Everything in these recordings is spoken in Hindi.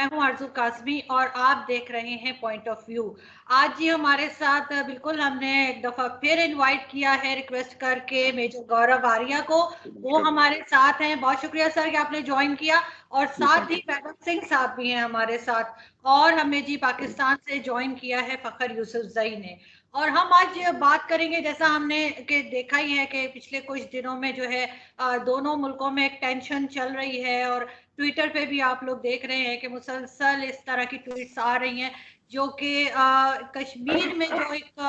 मैं हूं आरजू कासमी और आप देख रहे हैं पॉइंट ऑफ व्यू। आज जी हमारे साथ बिल्कुल हमने एक दफा फिर इनवाइट किया है रिक्वेस्ट करके मेजर गौरव आर्या को। वो हमारे साथ हैं। बहुत शुक्रिया सर कि आपने ज्वाइन किया। और साथ ही मैडम सिंह साहब भी हैं हमारे साथ। और हमें जी पाकिस्तान से ज्वाइन किया है फखर यूसुफजई ने। और हम आज बात करेंगे, जैसा हमने के देखा ही है कि पिछले कुछ दिनों में जो है दोनों मुल्कों में एक टेंशन चल रही है। और ट्विटर पे भी आप लोग देख रहे हैं कि मुसलसल इस तरह की ट्वीट्स आ रही हैं जो कि कश्मीर में जो एक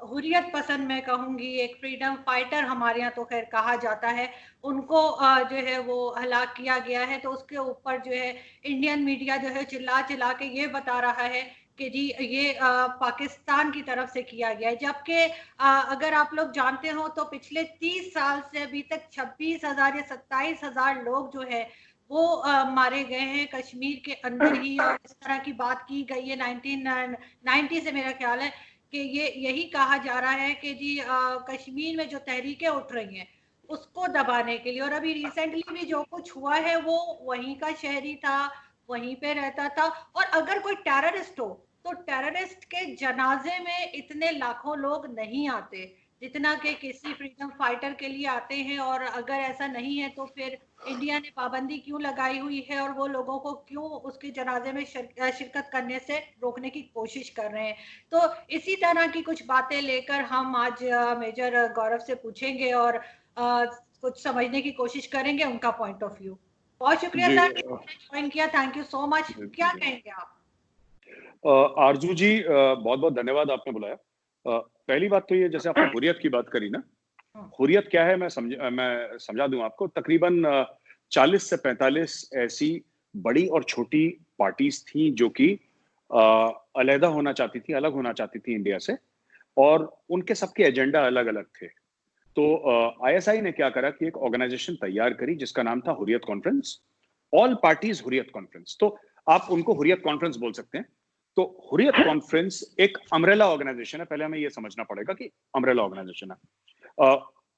हुर्रियत पसंद मैं कहूँगी, एक फ्रीडम फाइटर हमारे यहाँ तो खैर कहा जाता है, उनको जो है वो हलाक किया गया है। तो उसके ऊपर जो है इंडियन मीडिया जो है चिल्ला चिल्ला के ये बता रहा है कि जी ये पाकिस्तान की तरफ से किया गया है। जबकि अगर आप लोग जानते हो तो पिछले 30 साल से अभी तक 26,000 या 27,000 लोग जो है वो मारे गए हैं कश्मीर के अंदर ही। और इस तरह की बात की गई है 1990 से, मेरा ख्याल है कि ये यही कहा जा रहा है कि जी कश्मीर में जो तहरीकें उठ रही हैं उसको दबाने के लिए। और अभी रिसेंटली भी जो कुछ हुआ है वो वहीं का शहरी था, वहीं पे रहता था। और अगर कोई टेररिस्ट हो तो टेररिस्ट के जनाजे में इतने लाखों लोग नहीं आते जितना कि किसी फ्रीडम फाइटर के लिए आते हैं। और अगर ऐसा नहीं है तो फिर इंडिया ने पाबंदी क्यों लगाई हुई है और वो लोगों को क्यों उसके जनाजे में शिरकत करने से रोकने की कोशिश कर रहे हैं। तो इसी तरह की कुछ बातें लेकर हम आज मेजर गौरव से पूछेंगे और कुछ समझने की कोशिश करेंगे उनका पॉइंट ऑफ व्यू। बहुत शुक्रिया सर कि आपने ज्वाइन किया। Thank you so much. क्या कहेंगे आप? आरजू जी, बहुत बहुत धन्यवाद, आपने बुलाया। पहली बात तो ये, जैसे आपने हुर्रियत की बात करी ना, हुर्रियत क्या है मैं समझा दूं आपको। तकरीबन 40 से 45 ऐसी बड़ी और छोटी पार्टीज थी जो कि अलहदा होना चाहती थी, अलग होना चाहती थी इंडिया से, और उनके सबके एजेंडा अलग अलग थे। तो आईएसआई ने क्या करा कि एक ऑर्गेनाइजेशन तैयार करी जिसका नाम था Hurriyat conference, all parties Hurriyat conference. तो आप उनको हुर्रियत कॉन्फ्रेंस बोल सकते हैं। तो हुर्रियत कॉन्फ्रेंस एक अम्ब्रेला ऑर्गेनाइजेशन है। पहले हमें यह समझना पड़ेगा कि अम्ब्रेला ऑर्गेनाइजेशन है।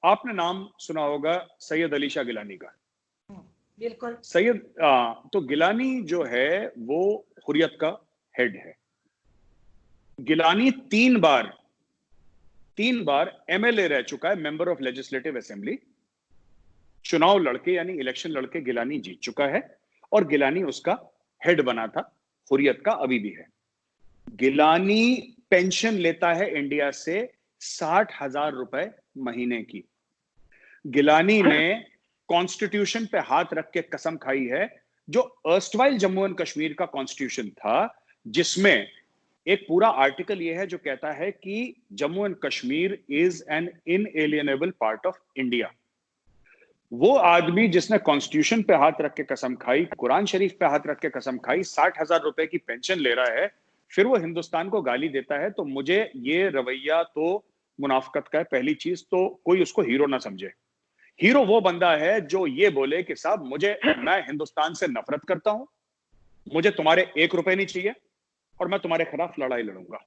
आपने नाम सुना होगा सैयद अली शाह गिलानी का। बिल्कुल। सैयद तो गिलानी जो है वो हुर्रियत का हेड है। गिलानी तीन बार एमएलए रह चुका है, मेंबर ऑफ लेजिस्लेटिव असेंबली। चुनाव लड़के यानी इलेक्शन लड़के गिलानी जीत चुका है, और गिलानी उसका हेड बना था, हुर्रियत का अभी भी है। गिलानी पेंशन लेता है इंडिया से 60,000 रुपए महीने की। गिलानी ने कॉन्स्टिट्यूशन पे हाथ रख के कसम खाई है, जो अर्स्टवाइल जम्मू एंड कश्मीर का कॉन्स्टिट्यूशन था, जिसमें एक पूरा आर्टिकल यह है जो कहता है कि Jammu and Kashmir is an inalienable part of India. वो आदमी जिसने कॉन्स्टिट्यूशन पे हाथ रख के कसम खाई, कुरान शरीफ पे हाथ रख के कसम खाई, 60,000 रुपए की पेंशन ले रहा है, फिर वो हिंदुस्तान को गाली देता है। तो मुझे ये रवैया तो मुनाफकत का है। पहली चीज तो कोई उसको हीरो ना समझे। हीरो वो बंदा है जो ये बोले कि साहब मैं हिंदुस्तान से नफरत करता हूं, मुझे तुम्हारे 1 रुपए नहीं चाहिए, और मैं तुम्हारे खिलाफ लड़ाई लड़ूंगा।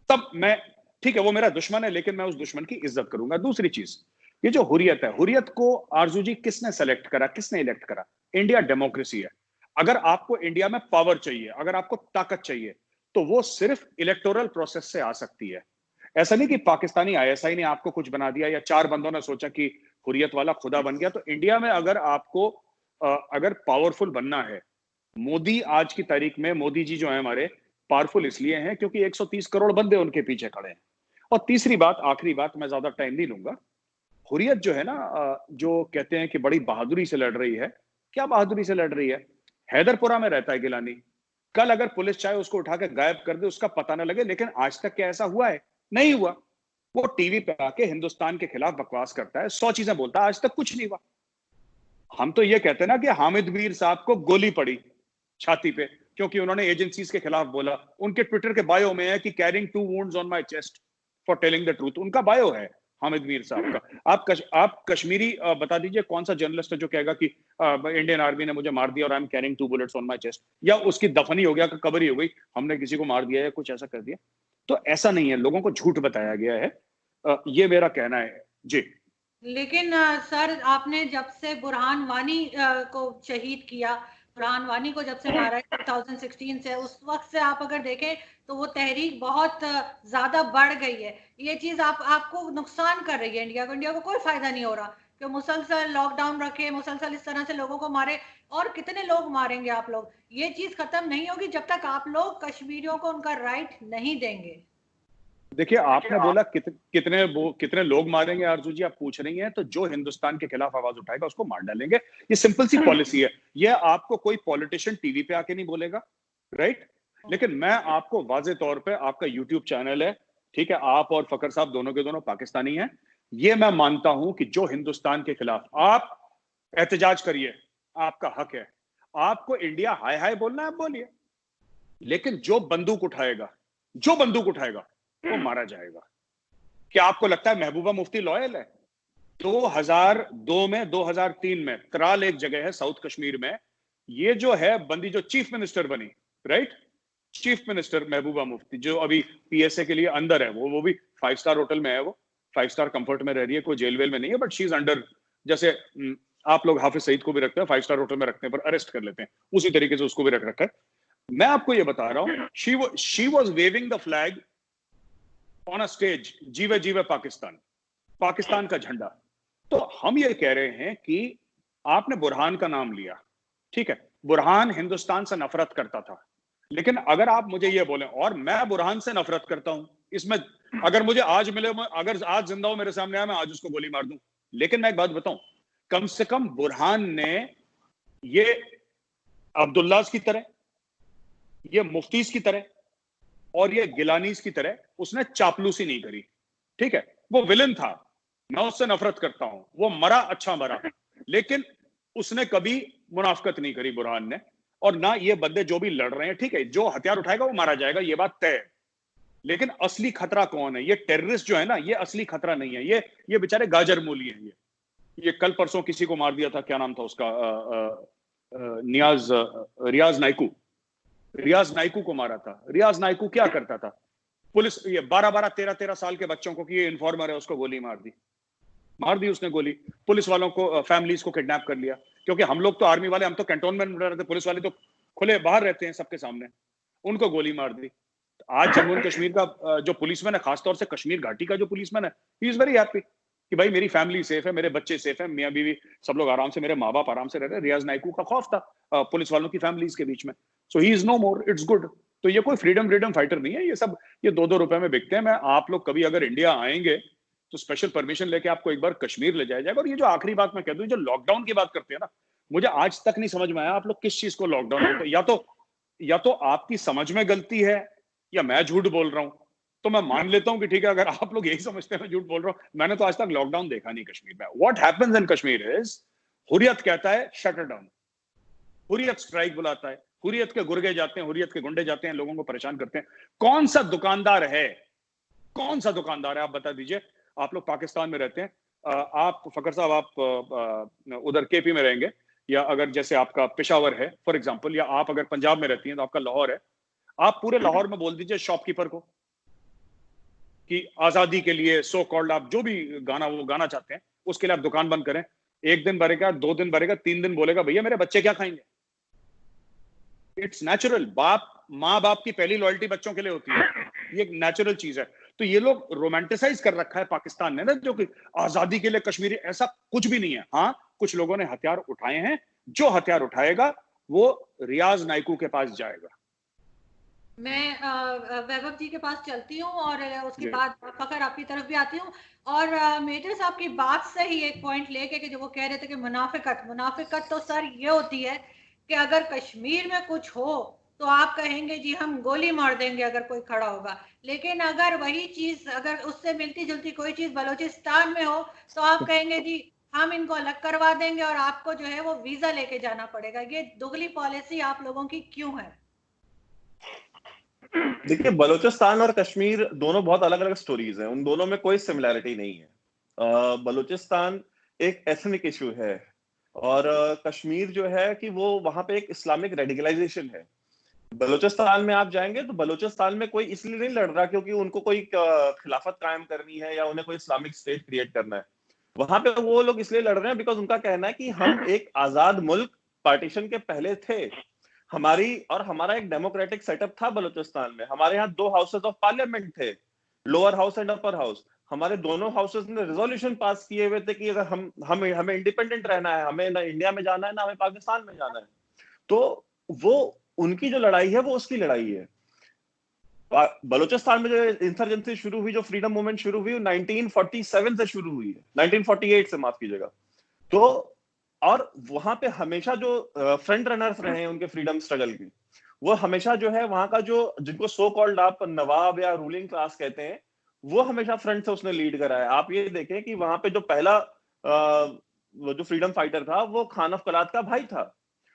तब मैं, ठीक है वो मेरा दुश्मन है, लेकिन मैं उस दुश्मन की इज्जत करूंगा। दूसरी चीज, ये जो हुर्रियत है, हुर्रियत को आरजू जी किसने सेलेक्ट करा, किसने इलेक्ट करा? इंडिया डेमोक्रेसी है। अगर आपको इंडिया में पावर चाहिए, अगर आपको ताकत चाहिए, तो वो सिर्फ इलेक्टोरल प्रोसेस से आ सकती है। ऐसा नहीं कि पाकिस्तानी आईएसआई ने आपको कुछ बना दिया, या 4 बंदों ने सोचा कि हुर्रियत वाला खुदा बन गया। तो इंडिया में अगर आपको अगर पावरफुल बनना है, मोदी आज की तारीख में, मोदी जी जो है हमारे, पावरफुल इसलिए हैं क्योंकि 130 करोड़ बंदे उनके पीछे खड़े हैं। और तीसरी बात, आखिरी बात, मैं ज्यादा टाइम नहीं लूंगा। हुर्रियत जो है ना, जो कहते हैं कि बड़ी बहादुरी से लड़ रही है, क्या बहादुरी से लड़ रही है? हैदरपुरा में रहता है गिलानी। कल अगर पुलिस चाहे उसको उठा के गायब कर दे, उसका पता ना लगे। लेकिन आज तक क्या ऐसा हुआ है? नहीं हुआ। वो टीवी पे आके हिंदुस्तान के खिलाफ बकवास करता है, 100 चीजें बोलता है, आज तक कुछ नहीं हुआ। हम तो ये कहते हैं ना कि हामिद मीर साहब को गोली पड़ी छाती पे क्योंकि उन्होंने एजेंसीज के खिलाफ बोला। उनके ट्विटर के बायो में है कि carrying 2 wounds on my chest for telling the truth. उनका बायो है हामिद मीर साहब का। आप कश्मीरी बता दीजिए कौन सा जर्नलिस्ट है जो कहेगा कि इंडियन आर्मी ने मुझे मार दिया और I am carrying 2 bullets on my chest, या उसकी दफनी हो गया, कबरी हो गई, हमने किसी को मार दिया या कुछ ऐसा कर दिया। तो ऐसा नहीं है, लोगों को झूठ बताया गया है। ये मेरा कहना है जी। लेकिन सर आपने जब से बुरहान वानी को शहीद किया, बुरहान वानी को जब से मारा है 2016 से, उस वक्त से आप अगर देखें तो वो तहरीक बहुत ज्यादा बढ़ गई है। ये चीज आपको नुकसान कर रही है इंडिया को। इंडिया को कोई फायदा नहीं हो रहा कि मुसलसल लॉकडाउन रखे, मुसलसल इस तरह से लोगों को मारे। और कितने लोग मारेंगे आप लोग? ये चीज खत्म नहीं होगी जब तक आप लोग कश्मीरियों को उनका राइट नहीं देंगे। देखिए, आपने बोला कितने लोग मारेंगे आरजू जी, आप पूछ रही हैं, तो जो हिंदुस्तान के खिलाफ आवाज उठाएगा उसको मार डालेंगे। ये सिंपल सी पॉलिसी है। ये आपको कोई पॉलिटिशियन टीवी पे आके नहीं बोलेगा, राइट? लेकिन मैं आपको वाजे तौर पे, आपका यूट्यूब चैनल है, ठीक है, आप और फकर साहब दोनों के दोनों पाकिस्तानी हैं, ये मैं मानता हूं कि जो हिंदुस्तान के खिलाफ, आप एहतजाज करिए, आपका हक है। आपको इंडिया हाय हाय बोलना है, आप बोलिए, लेकिन जो बंदूक उठाएगा वो मारा जाएगा। क्या आपको लगता है महबूबा मुफ्ती लॉयल है? 2002 में, 2003 में त्राल एक जगह है साउथ कश्मीर में, ये जो है बंदी जो चीफ मिनिस्टर बनी, right, chief minister Mehbooba Mufti, जो अभी पीएसए के लिए अंदर है, वो भी 5 स्टार होटल में है, वो 5 स्टार कंफर्ट में रह रही है, कोई जेल वेल में नहीं है, बट शी इज अंडर, जैसे आप लोग हाफिज सईद को भी रखते हैं 5 स्टार होटल में रखते हैं पर अरेस्ट कर लेते हैं, उसी तरीके से उसको भी रख रखा है। मैं आपको ये बता रहा हूं, she was waving the flag on a stage, जीवे जीवे पाकिस्तान का झंडा। तो हम ये कह रहे हैं कि आपने बुरहान का नाम लिया, ठीक है, बुरहान हिंदुस्तान से नफरत करता था, लेकिन अगर आप मुझे ये बोलें और मैं बुरहान से नफरत करता हूं, इसमें अगर मुझे आज मिले, अगर आज जिंदा हो मेरे सामने आया, मैं आज उसको गोली मार दूं। लेकिन मैं एक बात बताऊं, कम से कम बुरहान ने ये अब्दुल्लाज की तरह, ये मुफ्तीज की तरह और ये गिलानीज की तरह उसने चापलूसी नहीं करी, ठीक है। वो विलन था, मैं उससे नफरत करता हूं, वो मरा, अच्छा मरा, लेकिन उसने कभी मुनाफकत नहीं करी बुरहान ने। और ना ये बंदे जो भी लड़ रहे हैं, ठीक है, जो हथियार उठाएगा वो मारा जाएगा, ये बात तय है। लेकिन असली खतरा कौन है? ये टेररिस्ट जो है ना, ये असली खतरा नहीं है, ये बेचारे गाजर मूली हैं। ये कल परसों किसी को मार दिया था, क्या नाम था उसका, रियाज नाइकू को मारा था। रियाज नाइकू क्या करता था? पुलिस, ये 12-12, 13-13 साल के बच्चों को, कि ये इन्फॉर्मर है, उसको गोली मार दी उसने गोली। पुलिस वालों को, फैमिलीज को किडनैप कर लिया, क्योंकि हम लोग तो आर्मी वाले, हम तो कैंटोनमेंट में रहते, पुलिस वाले तो खुले बाहर रहते हैं सबके सामने, उनको गोली मार दी। आज जम्मू एंड कश्मीर का जो पुलिसमैन है, खासतौर से कश्मीर घाटी का जो पुलिसमैन है, ही इज वेरी हैप्पी कि भाई मेरी फैमिली सेफ है, मेरे बच्चे सेफ है, मियां बीवी सब लोग आराम से, मेरे माँ बाप आराम से रह रहे हैं। रियाज नाइकू का खौफ था पुलिस वालों की फैमिलीज के बीच में, so he is no more, it's good. तो ये कोई फ्रीडम फाइटर नहीं है, ये सब ये 2-2 रुपए में बिकते हैं। मैं, आप लोग कभी अगर इंडिया आएंगे तो स्पेशल परमिशन लेके आपको एक बार कश्मीर ले जाया जाएगा। और ये जो आखिरी बात मैं कह दूं, जो लॉकडाउन की बात करते हैं ना, मुझे आज तक नहीं समझ में आया आप लोग किस चीज को लॉकडाउन बोलते हैं। या तो आपकी समझ में गलती है, या मैं झूठ बोल रहा हूं। तो मैं मान लेता हूं कि ठीक है, अगर आप लोग यही समझते हैं मैं झूठ बोल रहा हूं। मैंने तो आज तक लॉकडाउन देखा नहीं कश्मीर में। What happens in Kashmir is, Hurriyat कहता है shut it down, Hurriyat strike बुलाता है, हुर्रियत के गुर्गे जाते हैं, हुर्रियत के गुंडे जाते हैं, लोगों को परेशान करते हैं। कौन सा दुकानदार है आप बता दीजिए। आप लोग पाकिस्तान में रहते हैं, आप फकर साहब, आप उधर केपी में रहेंगे, या अगर जैसे आपका पेशावर है फॉर एग्जांपल, या आप अगर पंजाब में रहती हैं तो आपका लाहौर है, आप पूरे लाहौर में बोल दीजिए शॉपकीपर को कि आजादी के लिए सो कॉल्ड, आप जो भी गाना वो गाना चाहते हैं उसके लिए आप दुकान बंद करें। 1 दिन भरेगा, 2 दिन भरेगा, 3 दिन बोलेगा भैया मेरे बच्चे क्या खाएंगे। It's natural. माँ बाप की पहली लॉयल्टी बच्चों के लिए होती है, ये एक नेचुरल चीज है। तो ये लोग रोमांटिसाइज कर रखा है पाकिस्तान ने ना, जो कि आजादी के लिए कश्मीरी, ऐसा कुछ भी नहीं है। हाँ, कुछ लोगों ने हथियार उठाए हैं, जो हथियार उठाएगा वो रियाज नाइकू के पास जाएगा। मैं वैभव जी के पास चलती हूँ और उसके बाद फखर आपकी तरफ भी आती हूँ। और मेजर साहब की बात से ही एक पॉइंट लेके कि जो वो कह रहे थे कि मुनाफिकत तो सर ये होती है कि अगर कश्मीर में कुछ हो तो आप कहेंगे जी हम गोली मार देंगे अगर कोई खड़ा होगा, लेकिन अगर वही चीज, अगर उससे मिलती जुलती कोई चीज बलूचिस्तान में हो तो आप कहेंगे जी हम इनको अलग करवा देंगे और आपको जो है वो वीजा लेके जाना पड़ेगा। ये दुगली पॉलिसी आप लोगों की क्यों है? देखिए, बलूचिस्तान और कश्मीर दोनों बहुत अलग अलग स्टोरीज हैं, उन दोनों में कोई सिमिलैरिटी नहीं है। बलूचिस्तान एक एथनिक इशू है, और कश्मीर जो है कि वो वहां पे एक इस्लामिक रेडिकलाइजेशन है। बलूचिस्तान में आप जाएंगे तो बलूचिस्तान में कोई इसलिए नहीं लड़ रहा क्योंकि उनको कोई खिलाफत कायम करनी है या उन्हें कोई इस्लामिक स्टेट क्रिएट करना है। वहां पे वो लोग इसलिए लड़ रहे हैं बिकॉज उनका कहना है कि हम एक आजाद मुल्क पार्टीशन के पहले थे। हमारा एक डेमोक्रेटिक सेटअप था बलूचिस्तान में। हमारे यहाँ 2 हाउसेस ऑफ पार्लियामेंट थे, lower house and upper house. हमारे दोनों हाउसेस ने रेजोल्यूशन पास किए हुए थे कि अगर हमें इंडिपेंडेंट रहना है, हमें ना इंडिया में जाना है ना हमें पाकिस्तान में जाना है। तो वो उनकी जो लड़ाई है वो उसकी लड़ाई है। बलूचिस्तान में जो इंसर्जेंसी शुरू हुई, जो फ्रीडम मूवमेंट शुरू हुई, 1947 से शुरू हुई है, 1948 से, माफ कीजिएगा। तो और वहां पे हमेशा जो फ्रंट रनर्स रहे हैं उनके फ्रीडम स्ट्रगल के, वो हमेशा जो है वहां का जो जिनको सो कॉल्ड आप नवाब या रूलिंग क्लास कहते हैं, वो हमेशा फ्रंट से उसने लीड करा है। आप ये देखें कि वहां पे जो पहला वो जो फ्रीडम फाइटर था वो खान ऑफ कलात का भाई था,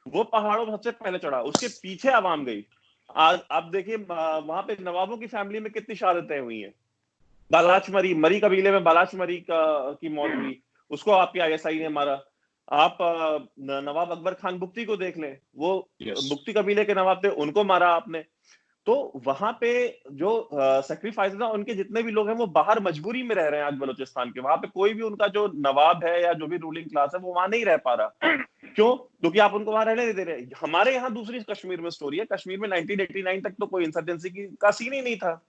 वो पहाड़ों पर सबसे पहले चढ़ा, उसके पीछे आवाम गई। आज आप देखिए वहां पे नवाबों की फैमिली में कितनी शहादतें हुई हैं। बालाच मरी कबीले में बालाच मरी की मौत हुई, उसको आपके आईएसआई ने मारा। आप नवाब अकबर खान बुक्ती को देख लें, वो बुक्ती कबीले के नवाब थे, उनको मारा आपने। तो वहां पे जो सेक्रीफाइसेस है, उनके जितने भी लोग हैं वो बाहर मजबूरी में रह रहे हैं आज बलूचिस्तान के। वहां पे कोई भी उनका जो नवाब है या जो भी रूलिंग क्लास है वो वहां नहीं रह पा रहा। क्यों? क्योंकि आप उनको वहां रहने नहीं दे रहे। हमारे यहाँ दूसरी कश्मीर में स्टोरी है। कश्मीर में 1989 तक तो कोई इंसर्जेंसी का सीन ही नहीं था,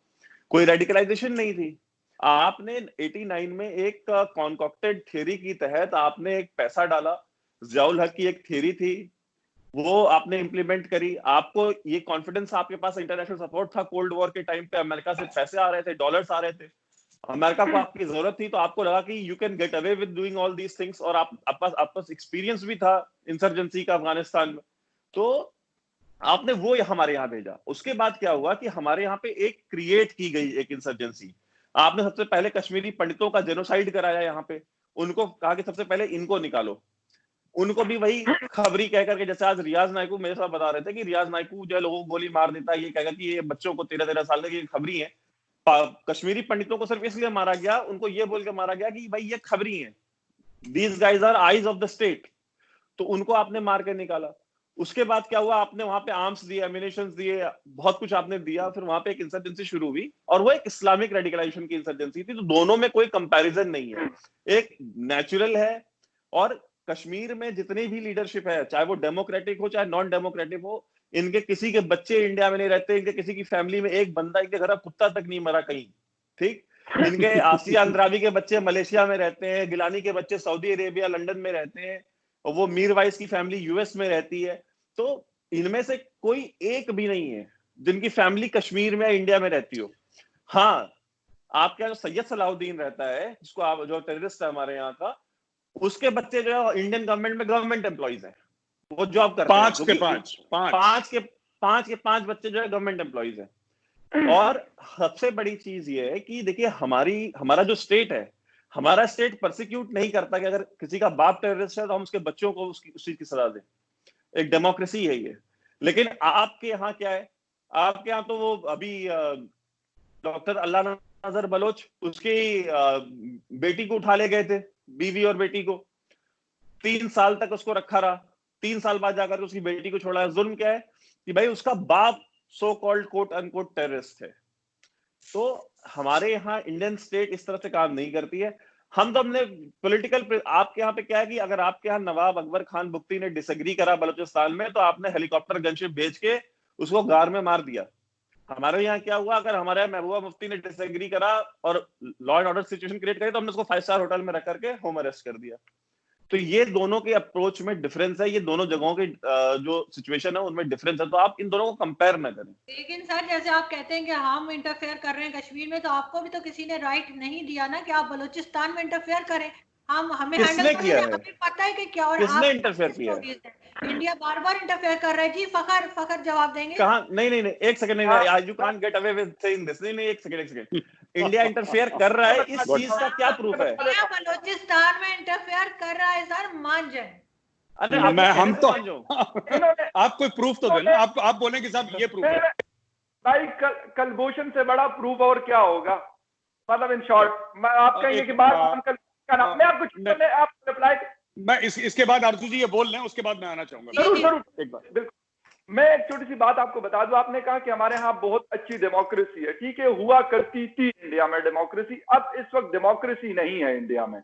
कोई रेडिकलाइजेशन नहीं थी। आपने 89 में एक कॉन्कॉक्टेड थ्योरी की तहत आपने एक पैसा डाला, ज़ियाउल हक की एक थ्योरी थी, वो आपने इंप्लीमेंट करी। आपको ये कॉन्फिडेंस, आपके पास इंटरनेशनल सपोर्ट था। कोल्ड वॉर के टाइम पे अमेरिका से पैसे आ रहे थे, डॉलर्स आ रहे थे, अमेरिका को आपकी जरूरत थी, तो आपको लगा कि you can get away with doing all these things. और आपके पास एक्सपीरियंस भी था इंसर्जेंसी का अफगानिस्तान में, तो आपने वो हमारे यहाँ भेजा। उसके बाद क्या हुआ कि हमारे यहाँ पे एक क्रिएट की गई एक इंसर्जेंसी। आपने सबसे पहले कश्मीरी पंडितों का जेनोसाइड कराया यहाँ पे, उनको कहा कि सबसे पहले इनको निकालो। उनको भी वही खबरी कह करके, जैसे आज रियाज नायकू मेरे साथ बता रहे थे कि रियाज नायकू जो है लोगों को गोली मार देता है, ये कहेगा कि ये बच्चों को 13-13 साल की खबरी है। कश्मीरी पंडितों को सिर्फ इसलिए मारा गया, उनको ये बोल के मारा गया कि भाई ये खबरी है, these guys are eyes of the state. तो उनको आपने मार के निकाला। उसके बाद क्या हुआ, आपने वहां पे आर्म्स दिए, एमिनेशंस दिए, बहुत कुछ आपने दिया। फिर वहां पे एक इंसर्जेंसी शुरू हुई और वो एक इस्लामिक रेडिकलाइजेशन की इंसर्जेंसी थी। तो दोनों में कोई कंपैरिजन नहीं है, एक नेचुरल है। और कश्मीर में जितनी भी लीडरशिप है, चाहे वो डेमोक्रेटिक हो चाहे नॉन डेमोक्रेटिक हो, इनके किसी के बच्चे इंडिया में नहीं रहते, इनके किसी की फैमिली में एक बंदा, इनके घर कुत्ता तक नहीं मरा कहीं, ठीक। इनके आसिया अंद्राबी के बच्चे मलेशिया में रहते हैं, गिलानी के बच्चे सऊदी अरेबिया लंदन में रहते हैं, और वो मीरवाइज की फैमिली यूएस में रहती है। तो इनमें से कोई एक भी नहीं है जिनकी फैमिली कश्मीर में या इंडिया में रहती हो। हाँ, आपके यहाँ जो सैयद सलाहुद्दीन रहता है, जिसको आप जो टेररिस्ट है हमारे यहाँ का, उसके बच्चे जो है इंडियन गवर्नमेंट में गवर्नमेंट एम्प्लॉइज हैं, वो जॉब करते हैं। पांच के पांच बच्चे जो है गवर्नमेंट एम्प्लॉइज हैं। और सबसे बड़ी चीज ये है कि देखिए हमारा जो स्टेट है, हमारा स्टेट परसिक्यूट नहीं करता कि अगर किसी का बाप टेररिस्ट है तो हम उसके बच्चों को उसी की सजा दें। एक डेमोक्रेसी है ये। लेकिन आपके यहाँ क्या है? आपके यहाँ तो वो अभी डॉक्टर अल्लाह नजर बलोच, उसकी बेटी को उठा ले गए थे, बीवी और बेटी को 3 साल तक उसको रखा रहा। 3 साल बाद जाकर उसकी बेटी को छोड़ा है। जुल्म क्या है कि भाई उसका बाप so called quote unquote terrorist है। तो हमारे यहाँ इंडियन स्टेट इस तरह से काम नहीं करती है। हमने पॉलिटिकल, आपके यहाँ पे क्या है कि अगर आपके यहाँ नवाब अकबर खान बुक्ती ने डिसएग्री करा बलूचिस्तान में, तो आपने हेलीकॉप्टर गनशिप भेज के उसको गार में मार दिया। हमारे यहाँ क्या हुआ, अगर हमारे यहाँ महबूबा मुफ्ती ने डिसएग्री करा और law and order situation create करी, तो हमने उसको 5 स्टार होटल में रख करके होम अरेस्ट कर दिया। तो ये दोनों के अप्रोच में डिफरेंस है, ये दोनों जगहों के जो सिचुएशन है उनमें डिफरेंस है। तो आप इन दोनों को कंपेयर ना करें। लेकिन सर, जैसे आप कहते हैं कि हम इंटरफेयर कर रहे हैं कश्मीर में, तो आपको भी तो किसी ने राइट नहीं दिया ना कि आप बलूचिस्तान में इंटरफेयर करें। हमें हैंडल करने में हमें पता है कि क्या, और किसने इंटरफेयर किया? इंडिया बार बार इंटरफेयर कर रहा है जी। फखर जवाब देंगे? कहां? नहीं, एक सेकंड, नहीं, you can't get away with saying this. नहीं, एक सेकंड। इंडिया इंटरफेयर कर रहा है, इस चीज का क्या प्रूफ है? बलूचिस्तान में इंटरफेयर कर रहा है सर, मान जाए। अरे हम तो आप कोई प्रूफ तो देना। आप बोले कि साहब ये प्रूफ है भाई। कलभूषण से बड़ा प्रूफ और क्या होगा? मतलब इन शॉर्ट आप कहेंगे कि बात मैं आपको रिप्लाई, मैं इसके बाद आरजू जी ये बोल रहे हैं, उसके बाद मैं आना चाहूंगा। जरूर एक बार। बिल्कुल, मैं एक छोटी सी बात आपको बता दूं। आपने कहा कि हमारे यहाँ बहुत अच्छी डेमोक्रेसी है। ठीक है, हुआ करती थी इंडिया में डेमोक्रेसी। अब इस वक्त डेमोक्रेसी नहीं है इंडिया में।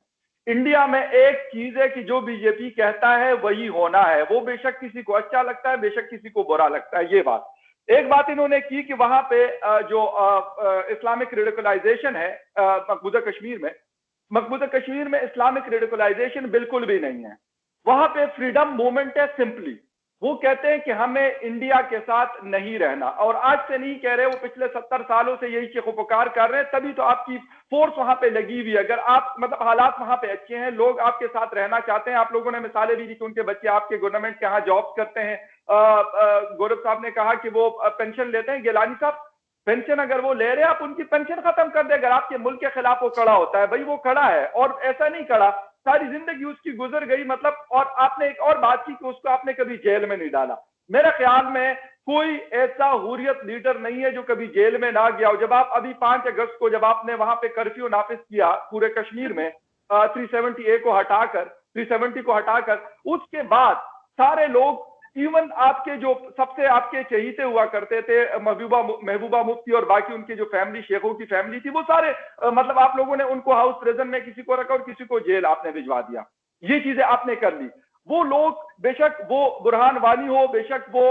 इंडिया में एक चीज है कि जो बीजेपी कहता है वही होना है, वो बेशक किसी को अच्छा लगता है, बेशक किसी को बुरा लगता है। ये बात, एक बात इन्होंने की कि वहां पे जो इस्लामिक रेडिकलाइजेशन है मकबूजा कश्मीर में इस्लामिक रेडिकलाइजेशन बिल्कुल भी नहीं है। वहां पे फ्रीडम मूवमेंट है सिंपली। वो कहते हैं कि हमें इंडिया के साथ नहीं रहना, और आज से नहीं कह रहे, वो पिछले 70 सालों से यही चीखोपुकार कर रहे हैं, तभी तो आपकी फोर्स वहां पे लगी हुई है। अगर आप मतलब हालात वहां पे अच्छे हैं, लोग आपके साथ रहना चाहते हैं। आप लोगों ने मिसालें भी दी कि उनके बच्चे आपके गवर्नमेंट के यहाँ जॉब करते हैं। गौरव साहब ने कहा कि वो पेंशन लेते हैं। गिलानी साहब, पेंशन अगर वो ले रहे हैं, आप उनकी पेंशन खत्म कर दे। अगर आपके मुल्क के खिलाफ वो खड़ा होता है, भाई वो खड़ा है, और ऐसा नहीं खड़ा, सारी जिंदगी उसकी गुजर गई, मतलब। और आपने एक और बात की कि उसको आपने कभी जेल में नहीं डाला। मेरे ख्याल में कोई ऐसा हुर्रियत लीडर नहीं है जो कभी जेल में ना गया हो। जब आप अभी 5 अगस्त को जब आपने वहां पे कर्फ्यू नाफिज किया पूरे कश्मीर में 370 को हटाकर, उसके बाद सारे लोग, इवन आपके जो सबसे आपके चहीते हुआ करते थे महबूबा मुफ्ती और बाकी उनके जो फैमिली, शेखों की फैमिली थी, वो सारे मतलब आप लोगों ने उनको हाउस प्रिजन में किसी को रखा और किसी को जेल आपने भिजवा दिया। ये चीजें आपने कर ली। वो लोग, बेशक वो बुरहान वानी हो, बेशक वो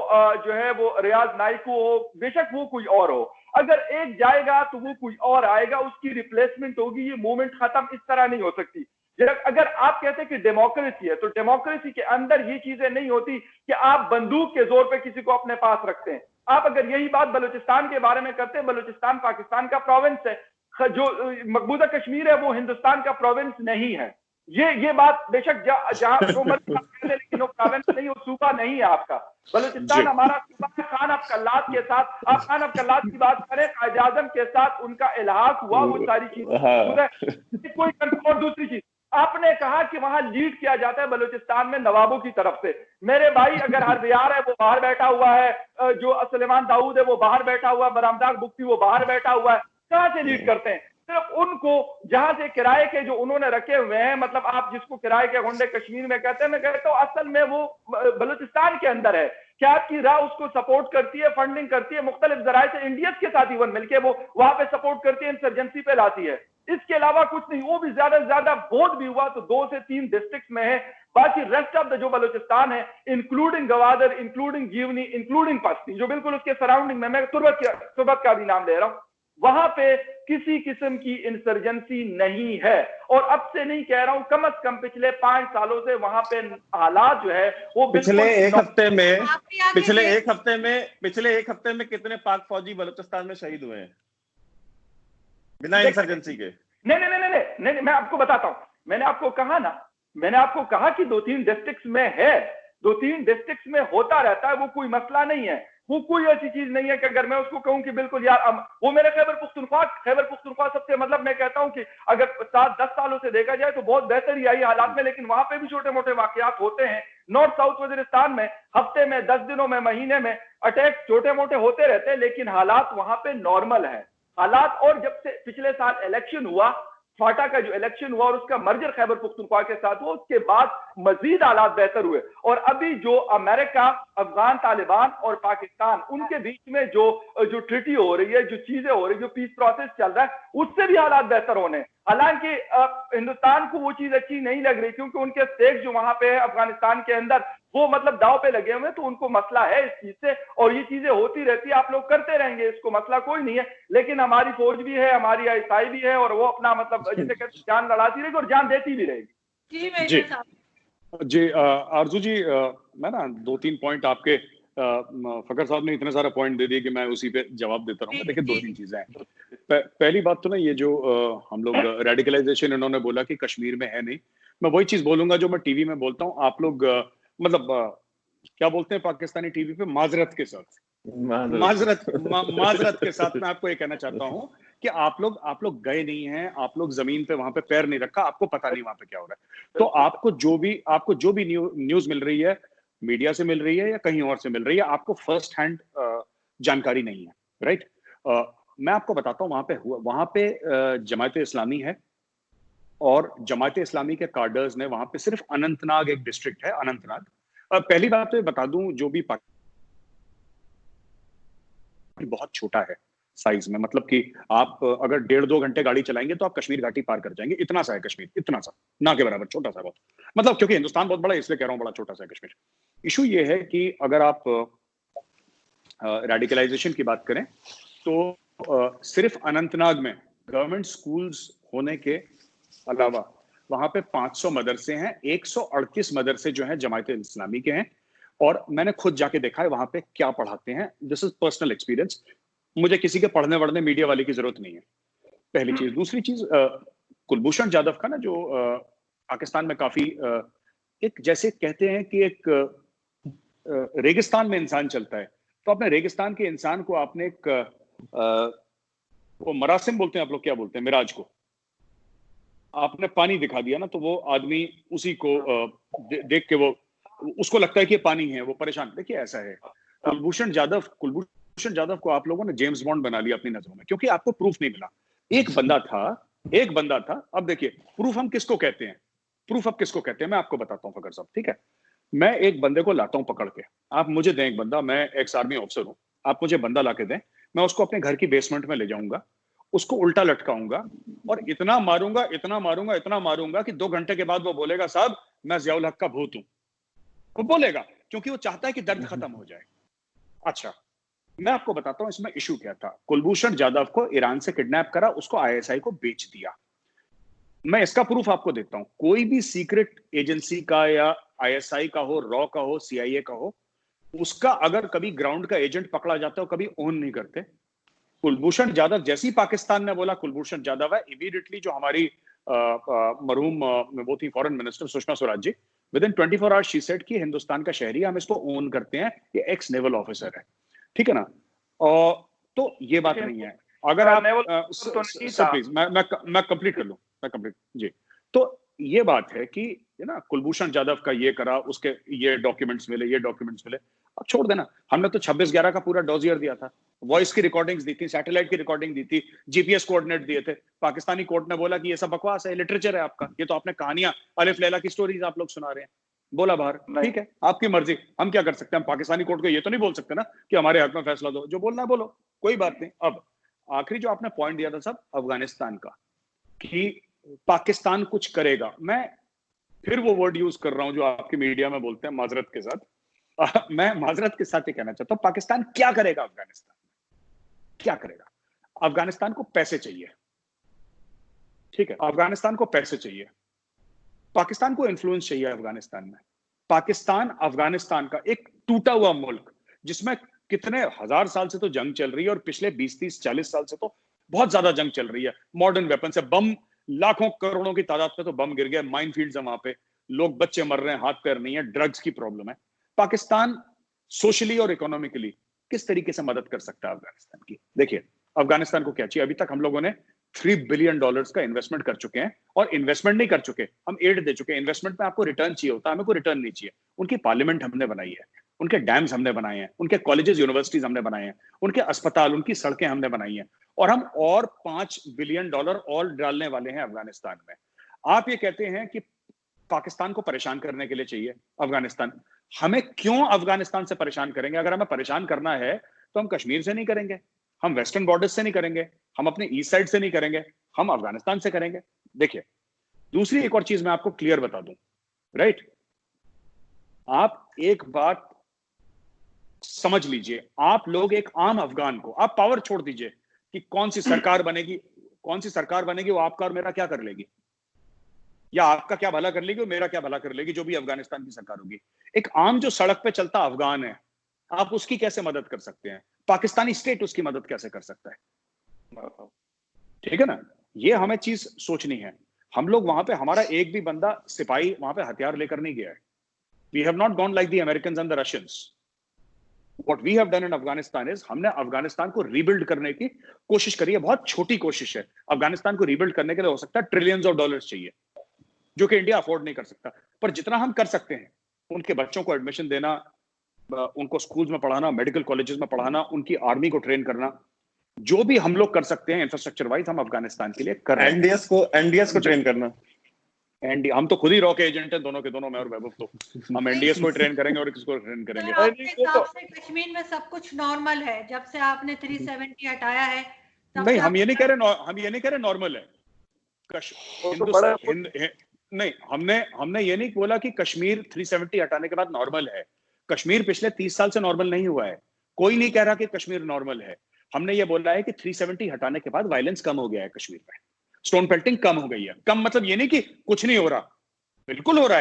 जो है वो रियाज नाइकू हो, बेशक वो कोई और हो, अगर एक जाएगा तो वो कोई और आएगा, उसकी रिप्लेसमेंट होगी। ये मूवमेंट खत्म इस तरह नहीं हो सकती। अगर आप कहते हैं कि डेमोक्रेसी है, तो डेमोक्रेसी के अंदर ये चीजें नहीं होती कि आप बंदूक के जोर पे किसी को अपने पास रखते हैं। आप अगर यही बात बलूचिस्तान के बारे में करते हैं, बलूचिस्तान पाकिस्तान का प्रोविंस है, जो मकबूजा कश्मीर है वो हिंदुस्तान का प्रोविंस नहीं है। ये बात बेशक जहां जो मर्जी आप कह दें, लेकिन वो प्रोविंस नहीं, वो सूबा नहीं है आपका। बलूचिस्तान हमारा सूबा है। खान अफ कल्लात के साथ, आप खान अफ कल्लात की बात करें, कायद आजम के साथ उनका इल्हाक हुआ, वो सारी चीजें कोई कंट्रोल। दूसरी चीज, आपने कहा कि वहां लीड किया जाता है बलूचिस्तान में नवाबों की तरफ से। मेरे भाई, अगर हरदियार है वो बाहर बैठा हुआ है, जो सुलेमान दाऊद है वो बाहर बैठा हुआ है, बरामदाग बुख्ती वो बाहर बैठा हुआ है, कहां से लीड करते हैं? सिर्फ उनको जहां से किराए के जो उन्होंने रखे हुए हैं, मतलब आप जिसको किराए के गुंडे कश्मीर में कहते हैं, मैं कहता हूं असल में वो बलूचिस्तान के अंदर है। क्या आपकी राह उसको सपोर्ट करती है, फंडिंग करती है, मुख्तलिफ जराए से इंडियंस के साथ इवन मिलकर वो वहां पे सपोर्ट करती है, इंसर्जेंसी पे लाती है। इसके अलावा कुछ नहीं। वो भी ज्यादा से ज्यादा बहुत भी हुआ तो 2 से 3 डिस्ट्रिक्ट में है। बाकी रेस्ट ऑफ द जो बलूचिस्तान है, इंक्लूडिंग गवादर, इंक्लूडिंग जीवनी, इंक्लूडिंग पश्ती, जो बिल्कुल उसके सराउंडिंग में, मैं तुर्बत का भी नाम ले रहा हूं, वहां पे किसी किस्म की इंसर्जेंसी नहीं है। और अब से नहीं कह रहा हूं, कम से कम पिछले 5 सालों से वहां पे हालात जो है वो पिछले एक हफ्ते में कितने पाक फौजी बलूचिस्तान में शहीद हुए हैं बिना इंसर्जेंसी के? नहीं, मैं आपको बताता हूं। मैंने आपको कहा कि 2-3 डिस्ट्रिक्ट्स में है, 2-3 डिस्ट्रिक्ट्स में होता रहता है, वो कोई मसला नहीं है। वो कोई ऐसी चीज नहीं है कि अगर मैं उसको कहूं कि बिल्कुल यार वो मेरे खैबर पुख्तनख्वा सबसे, मतलब मैं कहता हूं कि अगर 7-10 सालों से देखा जाए तो बहुत बेहतर ही आई हालात में, लेकिन वहां पे भी छोटे मोटे वाकयात होते हैं। नॉर्थ साउथ वजीरिस्तान में हफ्ते में, 10 दिनों में, महीने में अटैक छोटे मोटे होते रहते हैं, लेकिन हालात वहां पे नॉर्मल है हालात। और जब से पिछले साल इलेक्शन हुआ, फाटा का जो इलेक्शन हुआ और उसका मर्जर खैबर पुख्तनख्वा के साथ हुआ, उसके बाद मजीद हालात बेहतर हुए। और अभी जो अमेरिका, अफगान तालिबान और पाकिस्तान, उनके बीच में जो ट्रीटी हो रही है, जो चीजें हो रही है, जो पीस प्रोसेस चल रहा है, उससे भी हालात बेहतर होने। हालांकि हिंदुस्तान को वो चीज अच्छी नहीं लग रही, क्योंकि उनके स्टेट जो वहां पे है अफगानिस्तान के अंदर, वो मतलब दाव पे लगे हुए हैं, तो उनको मसला है इस चीज से। और ये चीजें होती रहती है, आप लोग करते रहेंगे, इसको मसला कोई नहीं है। लेकिन हमारी फौज भी है, हमारी आईएसआई भी है, और वो अपना मतलब जिसे कहते हैं जान लड़ाती रहेगी और जान देती भी रहेगी। जी आरजू जी, मैं ना 2-3 पॉइंट आपके, फकर साहब ने इतने सारे पॉइंट दे दिए कि मैं उसी पे जवाब देता रहूंगा। देखिए 2-3 चीजें हैं। पहली बात तो ना, ये जो हम लोग रेडिकलाइजेशन इन्होंने बोला कि कश्मीर में है नहीं, मैं वही चीज बोलूंगा जो मैं टीवी में बोलता हूँ। आप लोग मतलब क्या बोलते हैं पाकिस्तानी टीवी पे, माजरत के साथ मैं आपको ये कहना चाहता हूँ कि आप लोग गए नहीं हैं, आप लोग जमीन पे वहां पे पैर नहीं रखा, आपको पता नहीं वहां पे क्या हो रहा है। तो आपको जो भी न्यूज मिल रही है, मीडिया से मिल रही है या कहीं और से मिल रही है, आपको फर्स्ट हैंड जानकारी नहीं है, राइट? मैं आपको बताता हूँ वहां पे जमात इस्लामी है, और जमात इस्लामी के कार्डर्स ने वहां पे सिर्फ अनंतनाग एक डिस्ट्रिक्ट है, अनंतनाग। पहली बात तो ये बता दूं, जो भी बहुत छोटा है, साइज में, मतलब कि आप अगर 1.5-2 घंटे गाड़ी चलाएंगे तो आप कश्मीर घाटी पार कर जाएंगे। इतना सा है कश्मीर, इतना सा, ना के बराबर, छोटा सा बहुत, मतलब क्योंकि हिंदुस्तान बहुत बड़ा है इसलिए कह रहा हूँ, बड़ा छोटा सा है कश्मीर। इशू ये है कि अगर आप रेडिकलाइजेशन की बात करें तो सिर्फ अनंतनाग में गवर्नमेंट स्कूल्स होने के अलावा वहां पे 500 मदरसे हैं, 138 मदरसे जो हैं जमायत इस्लामी के हैं, और मैंने खुद जाके देखा है वहां पे क्या पढ़ाते हैं। दिस इज पर्सनल एक्सपीरियंस, मुझे किसी के पढ़ने वढ़ने मीडिया वाले की जरूरत नहीं है, पहली चीज। दूसरी चीज, कुलभूषण जाधव का ना जो पाकिस्तान में काफी एक, जैसे कहते हैं कि एक रेगिस्तान में इंसान चलता है, तो अपने रेगिस्तान के इंसान को आपने एक वो मरासिम बोलते हैं आप लोग, क्या बोलते हैं, मिराज को आपने पानी दिखा दिया ना, तो वो आदमी उसी को देख के वो, उसको लगता है कि ये पानी है, वो परेशान। देखिए ऐसा है, कुलभूषण जाधव को आप लोगों ने जेम्स बॉन्ड बना लिया अपनी नजरों में, क्योंकि आपको प्रूफ नहीं मिला। एक बंदा था। अब देखिए प्रूफ हम किसको कहते हैं, मैं आपको बताता हूँ फकर साहब, ठीक है। मैं एक बंदे को लाता हूँ पकड़ के, आप मुझे दें एक बंदा, मैं एक्स आर्मी ऑफिसर हूँ, आप मुझे बंदा ला के दें, मैं उसको अपने घर की बेसमेंट में ले जाऊंगा, उसको उल्टा लटकाऊंगा और इतना मारूंगा कि 2 घंटे के बाद वो बोलेगा साहब मैं जियाउल हक का भूत हूं। वो बोलेगा क्योंकि वो चाहता है कि दर्द खत्म हो जाए। अच्छा, मैं आपको बताता हूं इसमें इशू क्या था। कुलभूषण जाधव को ईरान से किडनैप करा, उसको आईएसआई को बेच दिया। मैं इसका प्रूफ आपको देता हूं, कोई भी सीक्रेट एजेंसी का या आईएसआई का हो, रॉ का हो, सीआईए का हो, उसका अगर कभी ग्राउंड का एजेंट पकड़ा जाता है, कभी ओन नहीं करते। कुलभूषण जाधव जैसी पाकिस्तान ने बोला कुलभूषण जाधव है, इमीडिएटली जो हमारी मरहूम वो थी foreign minister Sushma Swaraj ji, within 24 hours she said कि हिंदुस्तान का शहरी, हम इसको ओन करते हैं, ये एक्स नेवल ऑफिसर है, ठीक है ना। तो ये बात नहीं है। अगर आप प्लीज मैं कंप्लीट कर लूं, जी। तो ये बात है कि ना कुलभूषण जाधव का ये करा, उसके ये डॉक्यूमेंट्स मिले, अब छोड़ देना। हमने तो 26/11 का पूरा डॉजियर दिया था, वॉइस की रिकॉर्डिंग्स दी थी, सैटेलाइट की रिकॉर्डिंग दी थी, जीपीएस कोऑर्डिनेट दिए थे। पाकिस्तानी कोर्ट ने बोला कि ये सब बकवास है, लिटरेचर है आपका, ये तो आपने कहानियां, अलिफ लैला की स्टोरीज आप लोग सुना रहे हैं। बोला बाहर, ठीक है आपकी मर्जी, हम क्या कर सकते हैं। हम पाकिस्तानी कोर्ट को ये तो नहीं बोल सकते ना कि हमारे हक में फैसला दो, जो बोलना है बोलो, कोई बात नहीं। अब आखिरी जो आपने पॉइंट दिया था सब अफगानिस्तान का, कि पाकिस्तान कुछ करेगा, मैं फिर वो वर्ड यूज कर रहा हूं जो आपकी मीडिया में बोलते हैं, माजरत के साथ। मैं माजरत के साथ ये कहना चाहता हूं, पाकिस्तान क्या करेगा अफगानिस्तान में, क्या करेगा। अफगानिस्तान को पैसे चाहिए, ठीक है, अफगानिस्तान को पैसे चाहिए, पाकिस्तान को इन्फ्लुएंस चाहिए अफगानिस्तान में। पाकिस्तान अफगानिस्तान का एक टूटा हुआ मुल्क, जिसमें कितने हजार साल से तो जंग चल रही है, और पिछले 20, 30, 40 साल से तो बहुत ज्यादा जंग चल रही है। मॉडर्न वेपन से बम, लाखों करोड़ों की तादाद में तो बम गिर गए, माइन फील्ड्स है वहां पे, लोग बच्चे मर रहे हैं, हाथ पैर नहीं है, ड्रग्स की प्रॉब्लम है। पाकिस्तान सोशली और इकोनॉमिकली किस तरीके से मदद कर सकता है अफगानिस्तान की। देखिए अफगानिस्तान को क्या चाहिए, अभी तक हम लोगों ने $3 बिलियन का इन्वेस्टमेंट कर चुके हैं, और इन्वेस्टमेंट नहीं कर चुके, हम एड दे चुके हैं। इन्वेस्टमेंट में आपको रिटर्न चाहिए होता है, हमें कोई रिटर्न नहीं चाहिए। उनकी पार्लियामेंट हमने बनाई है, उनके डैम्स हमने बनाए हैं, उनके कॉलेजेस यूनिवर्सिटीज हमने बनाए हैं, उनके अस्पताल, उनकी सड़कें हमने बनाई हैं, और हम और $5 बिलियन और डालने वाले हैं अफगानिस्तान में। आप ये कहते हैं कि पाकिस्तान को परेशान करने के लिए चाहिए अफगानिस्तान, हमें क्यों अफगानिस्तान से परेशान करेंगे? अगर हमें परेशान करना है तो हम कश्मीर से नहीं करेंगे, हम वेस्टर्न बॉर्डर्स से नहीं करेंगे, हम अपने ईस्ट साइड से नहीं करेंगे, हम अफगानिस्तान से करेंगे। देखिए दूसरी एक और चीज मैं आपको क्लियर बता दूं, राइट, आप एक बात समझ लीजिए, आप लोग एक आम अफगान को, आप पावर छोड़ दीजिए कि कौन सी सरकार बनेगी वो आपका और मेरा क्या कर लेगी, या आपका क्या भला कर लेगी और मेरा क्या भला कर लेगी, जो भी अफगानिस्तान की सरकार होगी। एक आम जो सड़क पे चलता अफगान है, आप उसकी कैसे मदद कर सकते हैं? पाकिस्तानी स्टेट उसकी मदद कैसे कर सकता है? ठीक है ना, ये हमें चीज सोचनी है। हम लोग वहां पे, हमारा एक भी बंदा सिपाही वहां पे हथियार लेकर नहीं गया है। We have not gone like the Americans and the Russians. What we have done in Afghanistan is, हमने अफगानिस्तान को रीबिल्ड करने की कोशिश करी है। बहुत छोटी कोशिश है, अफगानिस्तान को रीबिल्ड करने के लिए हो सकता है ट्रिलियंस ऑफ डॉलर्स चाहिए, जो कि इंडिया अफोर्ड नहीं कर सकता। पर जितना हम कर सकते हैं, उनके बच्चों को एडमिशन देना, उनको स्कूल्स में पढ़ाना, मेडिकल कॉलेजेस में पढ़ाना, उनकी आर्मी को ट्रेन करना, जो भी हम लोग कर सकते हैं इंफ्रास्ट्रक्चर वाइज, हम अफगानिस्तान के लिए कर रहे हैं। एनडीएस को ट्रेन करना, हम तो खुद ही रॉ के एजेंट हैं दोनों के दोनों, मैं और वैभव। तो हम एनडीएस को ट्रेन करेंगे और किसको ट्रेन करेंगे? आपके हिसाब से कश्मीर में सब कुछ नॉर्मल है जब से आपने 370 हटाया है? नहीं, हम ये नहीं कह रहे नॉर्मल है। नहीं, हमने ये नहीं बोला कि कश्मीर 370 हटाने के बाद नॉर्मल है। कश्मीर पिछले 30 साल से नॉर्मल नहीं हुआ है। कोई नहीं कह रहा कि कश्मीर नॉर्मल है। हमने ये बोला है कि 370 हटाने के बाद वायलेंस कम हो गया है कश्मीर में, स्टोन पेल्टिंग कम हो गई है। कम मतलब ये नहीं कि कुछ नहीं हो रहा, बिल्कुल हो रहा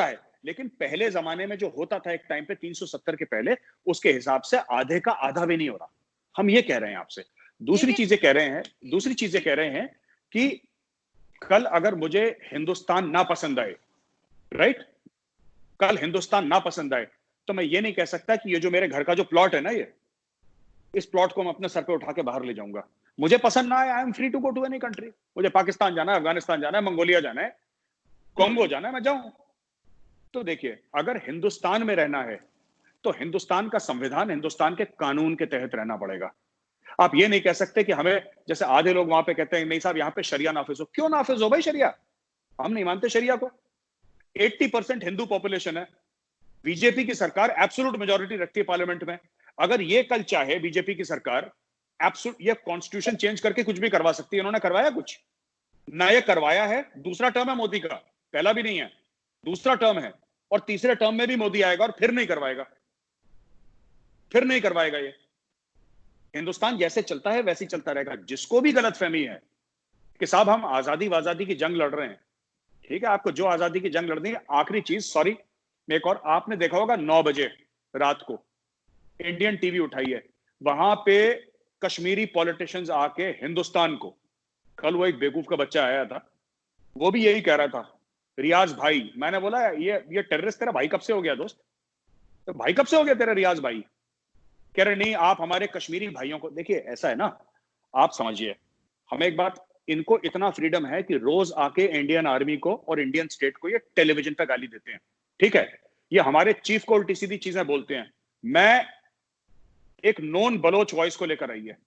है, लेकिन पहले जमाने में जो होता था एक टाइम पे 370 के पहले, उसके हिसाब से आधे का आधा भी नहीं हो रहा। हम ये कह रहे हैं आपसे। दूसरी चीजें कह रहे हैं कि कल अगर मुझे हिंदुस्तान ना पसंद आए, राइट, कल हिंदुस्तान ना पसंद आए, तो मैं ये नहीं कह सकता कि ये जो मेरे घर का जो प्लॉट है ना, इस प्लॉट को मैं अपने सर पे उठा के बाहर ले जाऊंगा। मुझे पसंद ना आए, I am free to go to any country. मुझे पाकिस्तान जाना है, अफगानिस्तान जाना है, मंगोलिया जाना है, कॉन्गो जाना है, मैं जाऊं। तो देखिए, अगर हिंदुस्तान में रहना है तो हिंदुस्तान का संविधान, हिंदुस्तान के कानून के तहत रहना पड़ेगा। आप ये नहीं कह सकते कि हमें, जैसे आधे लोग वहां पे कहते हैं नहीं साहब यहाँ पे शरिया नाफिज हो। क्यों नाफिज हो भाई शरिया? हम नहीं मानते शरिया को। 80% हिंदू पॉपुलेशन है। बीजेपी की सरकार एब्सोल्यूट मेजॉरिटी रखती है पार्लियामेंट में। अगर ये कल चाहे बीजेपी की सरकार एब्सोल्यूट, ये कॉन्स्टिट्यूशन चेंज करके कुछ भी करवा सकती है। इन्होंने करवाया कुछ ना, ये करवाया है। दूसरा टर्म है मोदी का, पहला भी नहीं है, दूसरा टर्म है, और तीसरे टर्म में भी मोदी आएगा और फिर नहीं करवाएगा। ये हिंदुस्तान जैसे चलता है वैसे ही चलता रहेगा। जिसको भी गलतफहमी है कि साहब हम आजादी की जंग लड़ रहे हैं, ठीक है, आपको जो आजादी की जंग लड़नी है। आखिरी चीज, सॉरी, एक और, आपने देखा होगा 9 बजे रात को इंडियन टीवी उठाई है, वहां पे कश्मीरी पॉलिटिशियंस आके हिंदुस्तान को, कल वो एक बेवकूफ का बच्चा आया था, वो भी यही कह रहा था, रियाज भाई। मैंने बोला ये टेररिस्ट तेरा भाई कब से हो गया दोस्त? तो भाई कब से हो गया तेरा रियाज भाई? कह रहे नहीं, आप हमारे कश्मीरी भाइयों को। देखिए ऐसा है ना, आप समझिए, हमें एक बात, इनको इतना फ्रीडम है कि रोज आके इंडियन आर्मी को और इंडियन स्टेट को ये टेलीविजन पे गाली देते हैं, ठीक है, ये हमारे चीफ को उल्टी सीधी चीजें बोलते हैं। मैं एक नॉन बलोच वॉइस को लेकर आई है,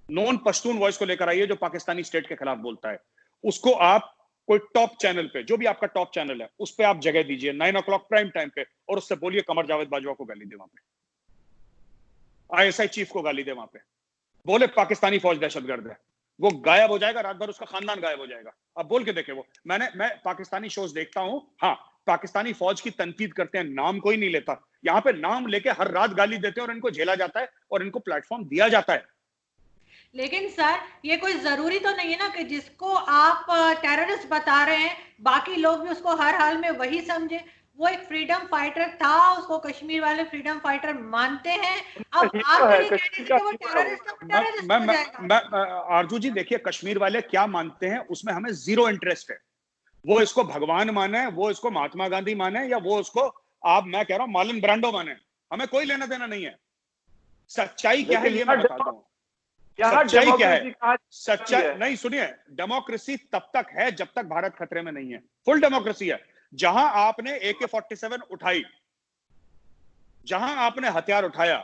नॉन पश्तून वॉइस को लेकर आई है, जो पाकिस्तानी स्टेट के खिलाफ बोलता है। उसको आप कोई टॉप चैनल पे, जो भी आपका टॉप चैनल है, उस पे आप जगह दीजिए 9 o'clock प्राइम टाइम पे, और उससे बोलिए कमर जावेद बाजवा को गाली दे, वहां पे आईएसआई चीफ को गाली दे, वहां पे बोले पाकिस्तानी फौज दहशतगर्द है। वो गायब हो जाएगा, रात भर उसका खानदान गायब हो जाएगा। अब बोल के देखे वो। मैं पाकिस्तानी शोज देखता हूं, हाँ, पाकिस्तानी फौज की तनकीद करते हैं, नाम कोई नहीं लेता। यहाँ पे नाम लेके हर रात गाली देते हैं और इनको झेला जाता है और इनको प्लेटफॉर्म दिया जाता है। लेकिन सर, ये कोई जरूरी तो नहीं है ना कि जिसको आप टेररिस्ट बता रहे हैं बाकी लोग भी उसको हर हाल में वही समझे। वो एक फ्रीडम फाइटर था, उसको कश्मीर वाले फ्रीडम फाइटर मानते हैं। अब आरजू जी देखिए, कश्मीर वाले क्या मानते हैं उसमें हमें जीरो इंटरेस्ट है। वो इसको भगवान माने, वो इसको महात्मा गांधी माने, या वो उसको, आप, मैं कह रहा हूं मार्लन ब्रांडो माने, हमें कोई लेना देना नहीं है। सच्चाई क्या है ये मैं बताता हूं। सच्चाई क्या है? सच्चाई नहीं, सुनिए, डेमोक्रेसी तब तक है जब तक भारत खतरे में नहीं है। फुल डेमोक्रेसी है। जहां आपने AK-47 उठाई, जहां आपने हथियार उठाया,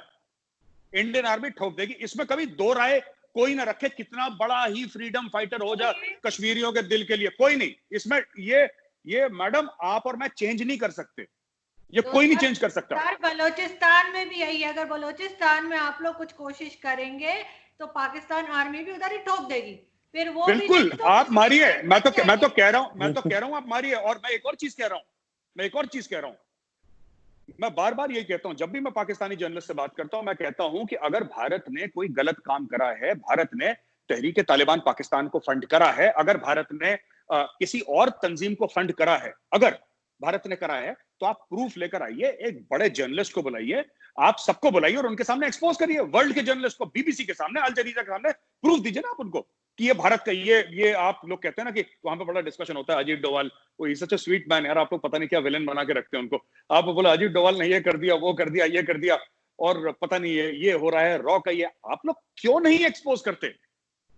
इंडियन आर्मी ठोक देगी। इसमें कभी दो राय कोई ना रखे, कितना बड़ा ही फ्रीडम फाइटर हो जाए कश्मीरियों के दिल के लिए, कोई नहीं। इसमें ये मैडम, आप और मैं चेंज नहीं कर सकते, ये तो कोई नहीं चेंज कर सकता। सर, बलोचिस्तान में भी यही है। अगर बलोचिस्तान में आप लोग कुछ कोशिश करेंगे तो पाकिस्तान आर्मी भी उधर ही ठोक देगी। फिर वो बिल्कुल तो आप मारिए। मैं तो कह रहा हूं आप मारिए। और मैं एक और चीज कह रहा हूं, मैं बार बार यही कहता हूं, जब भी मैं पाकिस्तानी जर्नलिस्ट से बात करता हूं, मैं कहता हूं कि अगर भारत ने कोई गलत काम करा है, भारत ने तहरीक तालिबान पाकिस्तान को फंड करा है, अगर भारत ने किसी और तंजीम को फंड करा है, अगर भारत ने करा है, तो आप प्रूफ लेकर आइए, एक बड़े जर्नलिस्ट को बुलाइए, आप सबको बुलाइए और उनके सामने एक्सपोज करिए। वर्ल्ड के जर्नलिस्ट को, बीबीसी के सामने, अल जजीरा के सामने प्रूफ दीजिए ना आप उनको कि ये भारत का, ये आप लोग कहते हैं ना कि वहां पे बड़ा डिस्कशन होता है, अजीत डोवाल, वो सच ए स्वीट मैन, यार आप लोग पता नहीं क्या विलेन बना के रखते हैं उनको। आप बोला अजीत डोवाल ने ये कर दिया, वो कर दिया, ये कर दिया, और पता नहीं ये हो रहा है, रॉ का ये। आप लोग क्यों नहीं एक्सपोज करते?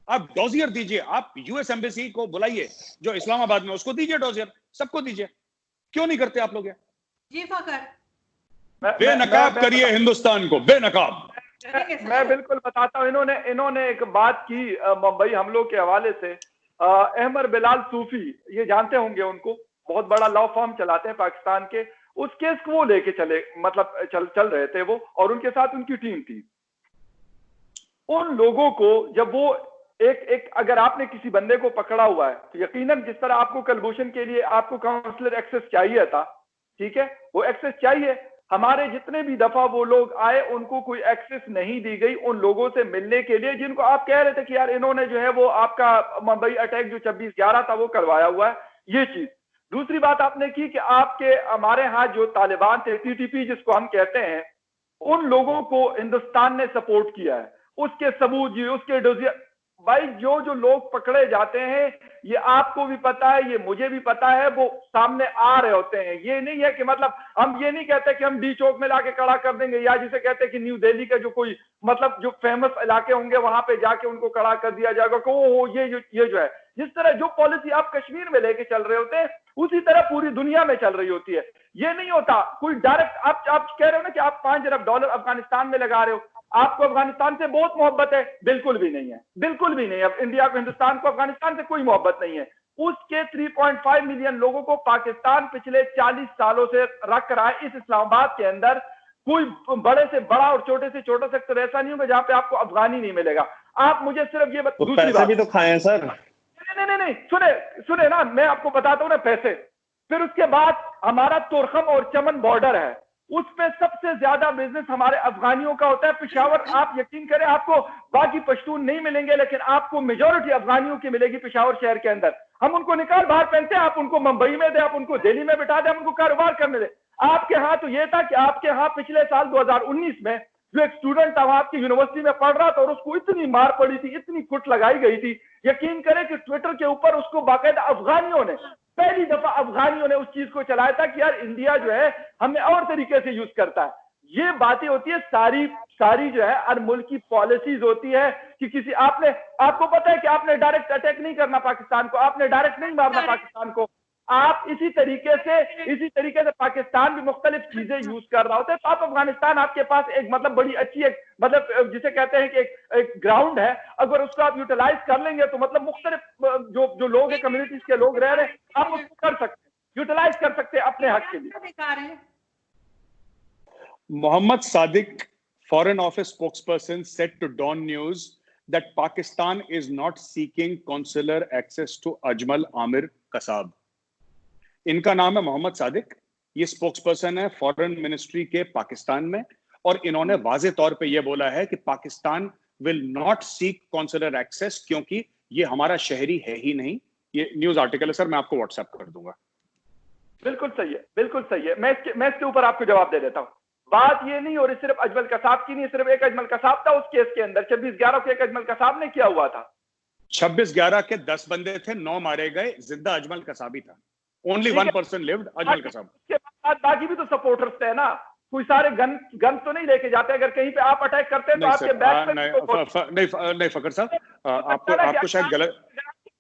आप डोजियर दीजिए, आप यूएस एम्बेसी को बुलाइए जो इस्लामाबाद में, उसको दीजिए डोजियर, सबको दीजिए। क्यों नहीं करते आप लोग? जी फकर, बेनकाब करिए हिंदुस्तान को, बेनकाब। मैं बिल्कुल बताता हूँ। इन्होंने एक बात की मुंबई हमलों के हवाले से अहमद बिलाल सूफी, ये जानते होंगे उनको, बहुत बड़ा लॉ फर्म चलाते हैं पाकिस्तान के, उस केस को वो लेके चले, मतलब चल रहे थे वो, और उनके साथ उनकी टीम थी। उन लोगों को जब वो एक अगर आपने किसी बंदे को पकड़ा हुआ है तो यकीनन जिस तरह आपको कलभूषण के लिए आपको काउंसलर एक्सेस चाहिए था, ठीक है, वो एक्सेस चाहिए। हमारे जितने भी दफा वो लोग आए उनको कोई एक्सेस नहीं दी गई उन लोगों से मिलने के लिए जिनको आप कह रहे थे कि यार इन्होंने जो है वो आपका मुंबई अटैक जो 26/11 था वो करवाया हुआ है, ये चीज। दूसरी बात आपने की कि आपके हमारे यहाँ जो तालिबान थे, TTP जिसको हम कहते हैं, उन लोगों को हिंदुस्तान ने सपोर्ट किया है, उसके सबूत जी, उसके डोजियर भाई, जो लोग पकड़े जाते हैं, ये आपको भी पता है, ये मुझे भी पता है, वो सामने आ रहे होते हैं। ये नहीं है कि मतलब हम ये नहीं कहते कि हम डी चौक में लाके खड़ा कर देंगे, या जिसे कहते हैं कि न्यू दिल्ली के जो कोई मतलब जो फेमस इलाके होंगे वहां पे जाके उनको खड़ा कर दिया जाएगा कि ओ ये जो है, जिस तरह जो पॉलिसी आप कश्मीर में लेके चल रहे होते हैं उसी तरह पूरी दुनिया में चल रही होती है। ये नहीं होता कोई डायरेक्ट, आप कह रहे हो ना कि आप $5 अरब अफगानिस्तान में लगा रहे हो, आपको अफगानिस्तान से बहुत मोहब्बत है, बिल्कुल भी नहीं है, बिल्कुल भी नहीं है। अब इंडिया को, हिंदुस्तान को अफगानिस्तान से कोई मोहब्बत नहीं है। उसके 3.5 मिलियन लोगों को पाकिस्तान पिछले 40 सालों से रख रहा है इस इस्लामाबाद के अंदर। कोई बड़े से बड़ा और छोटे से छोटा सेक्टर ऐसा नहीं होगा जहां पे आपको अफगानी नहीं मिलेगा। आप मुझे सिर्फ ये तो पैसे भी तो खाए हैं सर। नहीं, सुने ना, मैं आपको बताता हूं ना पैसे। फिर उसके बाद हमारा तुरखम और चमन बॉर्डर है, उस पे सबसे ज्यादा बिजनेस हमारे अफगानियों का होता है। पेशावर, आप यकीन करें, आपको बाकी पश्तून नहीं मिलेंगे लेकिन आपको मेजोरिटी अफगानियों की मिलेगी पेशावर शहर के अंदर। हम उनको निकाल बाहर पहनते हैं, आप उनको मुंबई में दे, आप उनको दिल्ली में बिठा दे, हम उनको कारोबार करने दे। आपके यहाँ तो ये था कि आपके यहाँ पिछले साल 2019 में जो एक स्टूडेंट था, वहां आपकी यूनिवर्सिटी में पढ़ रहा था और उसको इतनी मार पड़ी थी, इतनी कुट लगाई गई थी, यकीन करें कि ट्विटर के ऊपर उसको बाकायदा अफगानियों ने, पहली दफा अफगानियों ने उस चीज को चलाया था कि यार इंडिया जो है हमें और तरीके से यूज करता है। ये बातें होती है सारी जो है हर मुल्क की पॉलिसीज होती है कि किसी आपको पता है कि आपने डायरेक्ट अटैक नहीं करना पाकिस्तान को, आपने डायरेक्ट नहीं मारना पाकिस्तान को, आप इसी तरीके से पाकिस्तान भी मुख्तलिफ चीजें यूज कर रहा होता है। तो आप अफगानिस्तान, आपके पास एक मतलब बड़ी अच्छी एक मतलब जिसे कहते हैं कि एक ग्राउंड है, अगर उसको आप यूटिलाइज कर लेंगे तो मतलब मुख्तलिफ जो लोग हैं, कम्युनिटीज के लोग रह रहे हैं, आप उसको कर सकते हैं, यूटिलाइज कर सकते हैं अपने हक के लिए। Mohammad Sadiq, Foreign Office spokesperson, said to Dawn News that Pakistan is not seeking consular access to Ajmal Amir Kasab. इनका नाम है मोहम्मद सादिक, ये स्पोक्सपर्सन है फॉरेन मिनिस्ट्री के पाकिस्तान में, और इन्होंने वाजे तौर पे ये बोला है कि Pakistan will not seek consular access क्योंकि ये हमारा शहरी है ही नहीं। ये न्यूज आर्टिकल है सर, मैं आपको व्हाट्सएप कर दूंगा। बिल्कुल सही है, बिल्कुल सही है। मैं इसके ऊपर आपको जवाब दे देता हूँ। बात ये नहीं, और सिर्फ अजमल कसाब की नहीं, सिर्फ एक अजमल कसाब था उस केस के अंदर, 26/11 को एक अजमल कसाब ने किया हुआ था। 26/11 के 10 बंदे थे, 9 मारे गए, जिंदा अजमल कसाबी था। Only one person lived, Ajmal Kasab. उसके बाद बाकी भी तो सपोर्टर्स थे ना, कोई सारे गन तो नहीं लेके जाते। अगर कहीं पे आप अटैक करते हैं तो आपके बैक पे नहीं फकर साहब, आपको शायद गलत,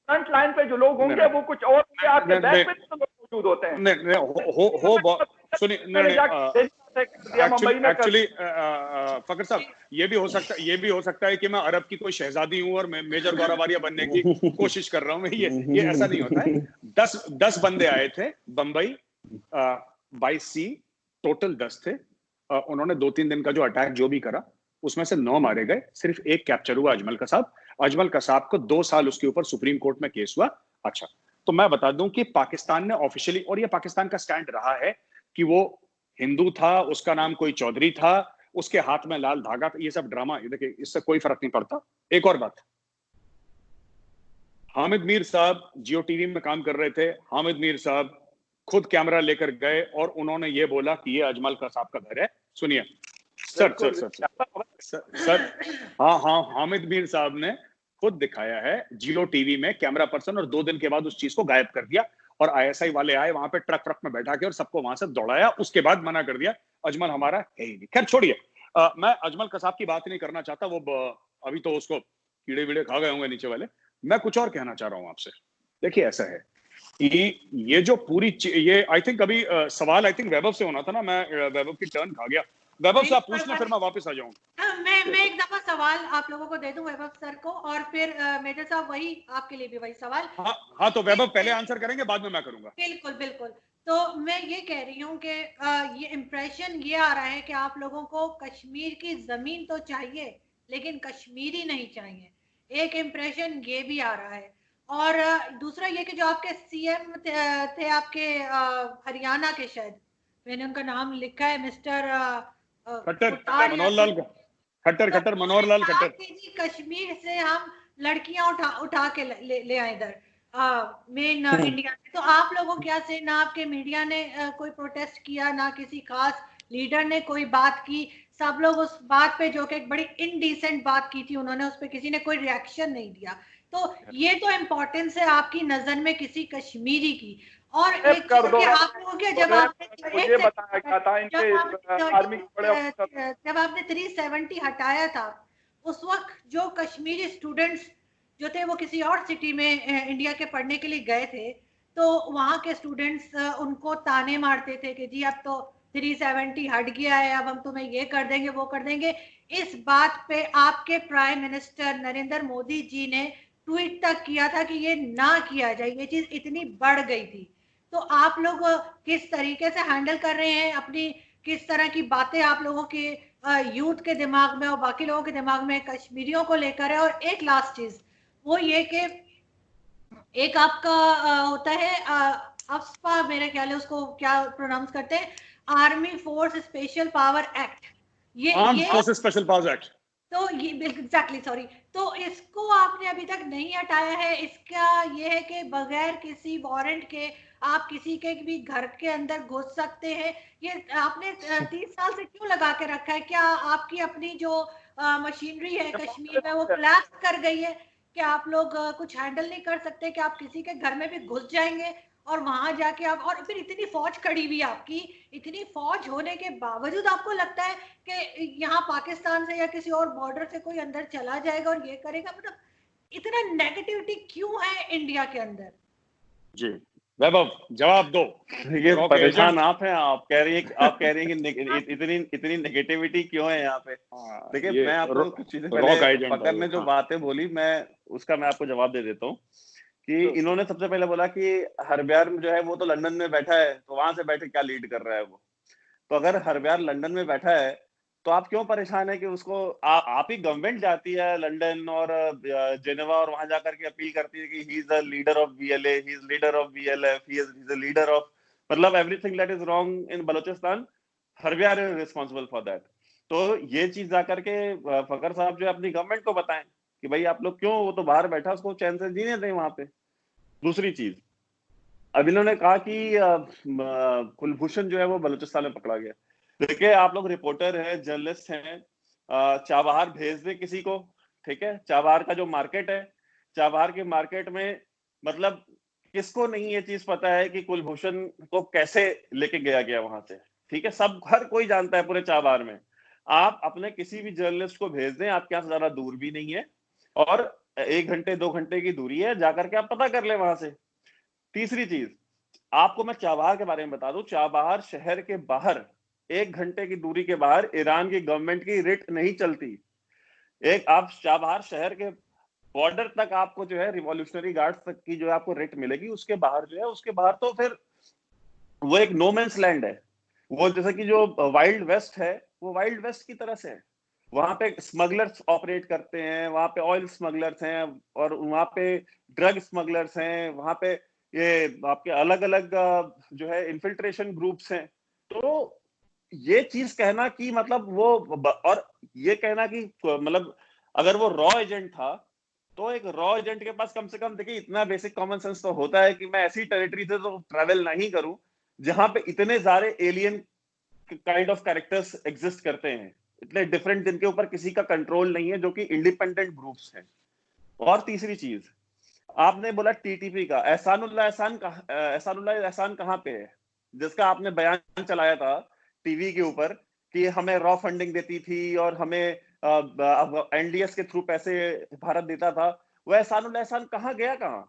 फ्रंट लाइन पे जो लोग होंगे वो कुछ और, आपके बैक पे तो लोग मौजूद होते हैं। नहीं सुनिए, एक्चुअली फकर साहब, ये भी हो सकता है कि मैं अरब की कोई शहजादी हूं और मैं मेजर गौरवारिया बनने की कोशिश कर रहा हूं। ये ऐसा नहीं होता है। 10 बंदे आए थे बंबई, 22C टोटल 10 थे। उन्होंने 2-3 दिन का जो अटैक जो भी करा उसमें से 9 मारे गए, सिर्फ एक कैप्चर हुआ, अजमल कसाब। अजमल कसाब को 2 साल उसके ऊपर सुप्रीम कोर्ट में केस हुआ। अच्छा, तो मैं बता दूं कि पाकिस्तान ने ऑफिशियली, और ये पाकिस्तान का स्टैंड रहा है कि वो हिंदू था, उसका नाम कोई चौधरी था, उसके हाथ में लाल धागा था, ये सब ड्रामा, देखिए इससे कोई फर्क नहीं पड़ता। एक और बात, हामिद मीर साहब जियो टीवी में काम कर रहे थे, हामिद मीर साहब खुद कैमरा लेकर गए और उन्होंने ये बोला कि ये अजमल कसाब का घर है। सुनिए सर, हाँ, हामिद मीर साहब ने खुद दिखाया है जियो टीवी में कैमरा पर्सन, और 2 दिन के बाद उस चीज को गायब कर दिया और ISI वाले आए वहां पे ट्रक में बैठा के और सबको वहां से दौड़ाया, उसके बाद मना कर दिया अजमल हमारा है ही नहीं। खैर छोड़िए, मैं अजमल कसाब की बात नहीं करना चाहता, वो अभी तो उसको कीड़े वीड़े खा गए होंगे नीचे वाले। मैं कुछ और कहना चाह रहा हूं आपसे। देखिए ऐसा है कि ये जो पूरी ये आई थिंक अभी सवाल आई थिंक वैभव से होना था ना, मैं वैभव की टर्न खा गया। वैभव साहब पूछ लें, फिर मैं वापस आ जाऊं। मैं एक दफा सवाल आप लोगों को दे दूं वैभव सर को, और फिर मेजर साहब वही आपके लिए भी वही सवाल। हाँ, तो वैभव पहले आंसर करेंगे, बाद में मैं करूंगा। बिल्कुल बिल्कुल। तो मैं ये कह रही हूँ कि ये इम्प्रेशन ये आ रहा है कि आप लोगों को कश्मीर की जमीन तो चाहिए लेकिन कश्मीरी नहीं चाहिए, एक इम्प्रेशन ये भी आ रहा है। और दूसरा ये कि जो आपके सीएम थे आपके हरियाणा के, शायद मैंने उनका नाम लिखा है, मिस्टर खट्टर, मनोहर लाल खट्टर, मनोहर लाल खट्टर। जी कश्मीर से हम लड़कियां उठा के ले आए इधर मेन इंडिया में। तो आप लोगों क्या से, ना आपके मीडिया ने कोई प्रोटेस्ट किया, ना किसी खास लीडर ने कोई बात की, सब लोग उस बात पे जो कि एक बड़ी इनडिसेंट बात की थी उन्होंने, उस पर किसी ने कोई रिएक्शन नहीं दिया। तो ये तो इम्पोर्टेंस है आपकी नजर में किसी कश्मीरी की। और एक कर दो, आप लोगों के जब आपने मुझे बताया गया था इनके आर्मी के बड़े अफसर, जब आपने 370 हटाया था, उस वक्त जो कश्मीरी स्टूडेंट्स जो थे वो किसी और सिटी में इंडिया के पढ़ने के लिए गए थे, तो वहां के स्टूडेंट्स उनको ताने मारते थे कि जी अब तो 370 हट गया है, अब हम तुम्हें ये कर देंगे वो कर देंगे। इस बात पे आपके प्राइम मिनिस्टर नरेंद्र मोदी जी ने ट्वीट तक किया था कि ये ना किया जाए, ये चीज इतनी बढ़ गई थी। तो आप लोग किस तरीके से हैंडल कर रहे हैं अपनी, किस तरह की बातें आप लोगों के यूथ के दिमाग में और बाकी लोगों के दिमाग में कश्मीरियों को लेकर है? और एक लास्ट चीज वो ये कि एक आपका होता है अफ्स्पा, मेरे ख्याल है उसको क्या प्रोनाउंस करते हैं, army force special power act, ये स्पेशल पावर्स एक्ट। तो ये एग्जैक्टली सॉरी, तो इसको आपने अभी तक नहीं हटाया है। इसका ये है कि बगैर किसी वारंट के आप किसी के भी घर के अंदर घुस सकते हैं। ये आपने 30 साल से क्यों लगा के रखा है? क्या आपकी अपनी जो मशीनरी है कश्मीर में वो कोलैप्स कर गई है कि आप लोग कुछ हैंडल नहीं कर सकते कि आप किसी के घर में भी घुस जाएंगे और वहां जाके आप, और फिर इतनी फौज खड़ी हुई आपकी, इतनी फौज होने के बावजूद आपको लगता है कि यहाँ पाकिस्तान से या किसी और बॉर्डर से कोई अंदर चला जाएगा और ये करेगा? मतलब इतना नेगेटिविटी क्यों है इंडिया के अंदर? जी वैभव जवाब दो। ये परेशान आप हैं, आप कह रही हैं कि इतनी नेगेटिविटी क्यों है यहाँ पे। देखिए मैं आपको कुछ चीजें पहले, फकर ने जो बातें बोली मैं उसका मैं आपको जवाब दे देता हूँ कि इन्होंने सबसे पहले बोला कि हरब्यार जो है वो तो लंदन में बैठा है, तो वहां से बैठे क्या लीड कर रहा है वो। तो अगर हरब्यार लंदन में बैठा है तो आप क्यों परेशान है कि उसको आप ही गवर्नमेंट जाती है लंदन और जेनेवा और वहां जाकर के अपील करती है कि he is the leader of BLA, he is leader of BLF, he is the leader of, मतलब everything that is wrong in Balochistan, Harbyar is responsible for that. तो ये चीज जाकर के फकर साहब जो है अपनी गवर्नमेंट को बताएं कि भाई आप लोग क्यों, वो तो बाहर बैठा, उसको चैन से जीने दें वहां पे। दूसरी चीज, अब इन्होंने कहा कि कुलभूषण जो है वो बलूचिस्तान में पकड़ा गया। देखिए आप लोग रिपोर्टर हैं, जर्नलिस्ट हैं, चाबहार भेज दे किसी को, ठीक है, चाबहार का जो मार्केट है, चाबहार के मार्केट में मतलब किसको नहीं ये चीज पता है कि कुलभूषण को कैसे लेके गया वहां से, ठीक है, सब हर कोई जानता है पूरे चाबहार में। आप अपने किसी भी जर्नलिस्ट को भेज दें, आपके यहाँ से ज्यादा दूर भी नहीं है और 1 घंटे 2 घंटे की दूरी है, जाकर के आप पता कर ले वहां से। तीसरी चीज, आपको मैं चाबहार के बारे में बता दूं, चाबहार शहर के बाहर 1 घंटे की दूरी के बाहर ईरान की गवर्नमेंट की रिट नहीं चलती। एक आप चाबहार शहर के बॉर्डर तक आपको जो है रिवॉल्यूशनरी गार्ड्स तक की जो है आपको रिट मिलेगी, उसके बाहर जो है, उसके बाहर तो फिर वो एक नो मैंस लैंड है। वो जैसे कि जो वाइल्ड वेस्ट है वो वाइल्ड वेस्ट की तरह से है। वहां पे स्मगलर्स ऑपरेट करते हैं, वहां पे ऑयल स्मगलर्स हैं और वहां पे ड्रग स्मगलर्स हैं, वहां पे ये आपके अलग अलग जो है इन्फिल्ट्रेशन ग्रुप्स हैं। तो ये चीज कहना कि मतलब वो, और ये कहना कि मतलब अगर वो रॉ एजेंट था तो एक रॉ एजेंट के पास कम से कम देखिए इतना बेसिक कॉमन सेंस तो होता है कि मैं ऐसी टेरिटरी से तो ट्रैवल नहीं करूं जहां पे इतने सारे alien kind of characters exist करते हैं, इतने डिफरेंट, जिनके ऊपर किसी का कंट्रोल नहीं है, जो कि इंडिपेंडेंट ग्रुप्स हैं। और तीसरी चीज, आपने बोला टीटीपी का, एहसानुल्लाह एहसान कहाँ पे है, जिसका आपने बयान चलाया था टीवी के ऊपर कि हमें रॉ फंडिंग देती थी और हमें एनडीएस के थ्रू पैसे भारत देता था, वो एहसानुल्लाह एहसान कहाँ गया? कहाँ?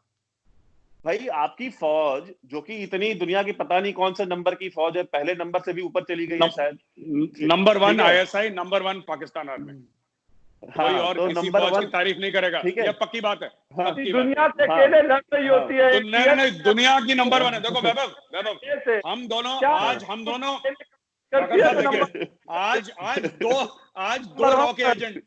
भाई आपकी फौज जो कि इतनी दुनिया की पता नहीं कौन से नंबर की फौज है, पहले नंबर से भी ऊपर चली गई है शायद, नंबर 1 ठीक है? ISI, number 1 Pakistan army. कोई हाँ, और तो किसी नंबर फौज की 1, तारीफ नहीं करेगा, ठीक है? ये पक्की बात है, हाँ, पक्की बात दुनिया है। से हाँ, अकेले लड़ रही होती है तो नहीं, दुनिया की नंबर 1 है। देखो वैभव, से हम दोनों क्या आज हम दोनों करती डॉक्टर है साहब नंबर देखिए, आज दो रॉक एजेंट,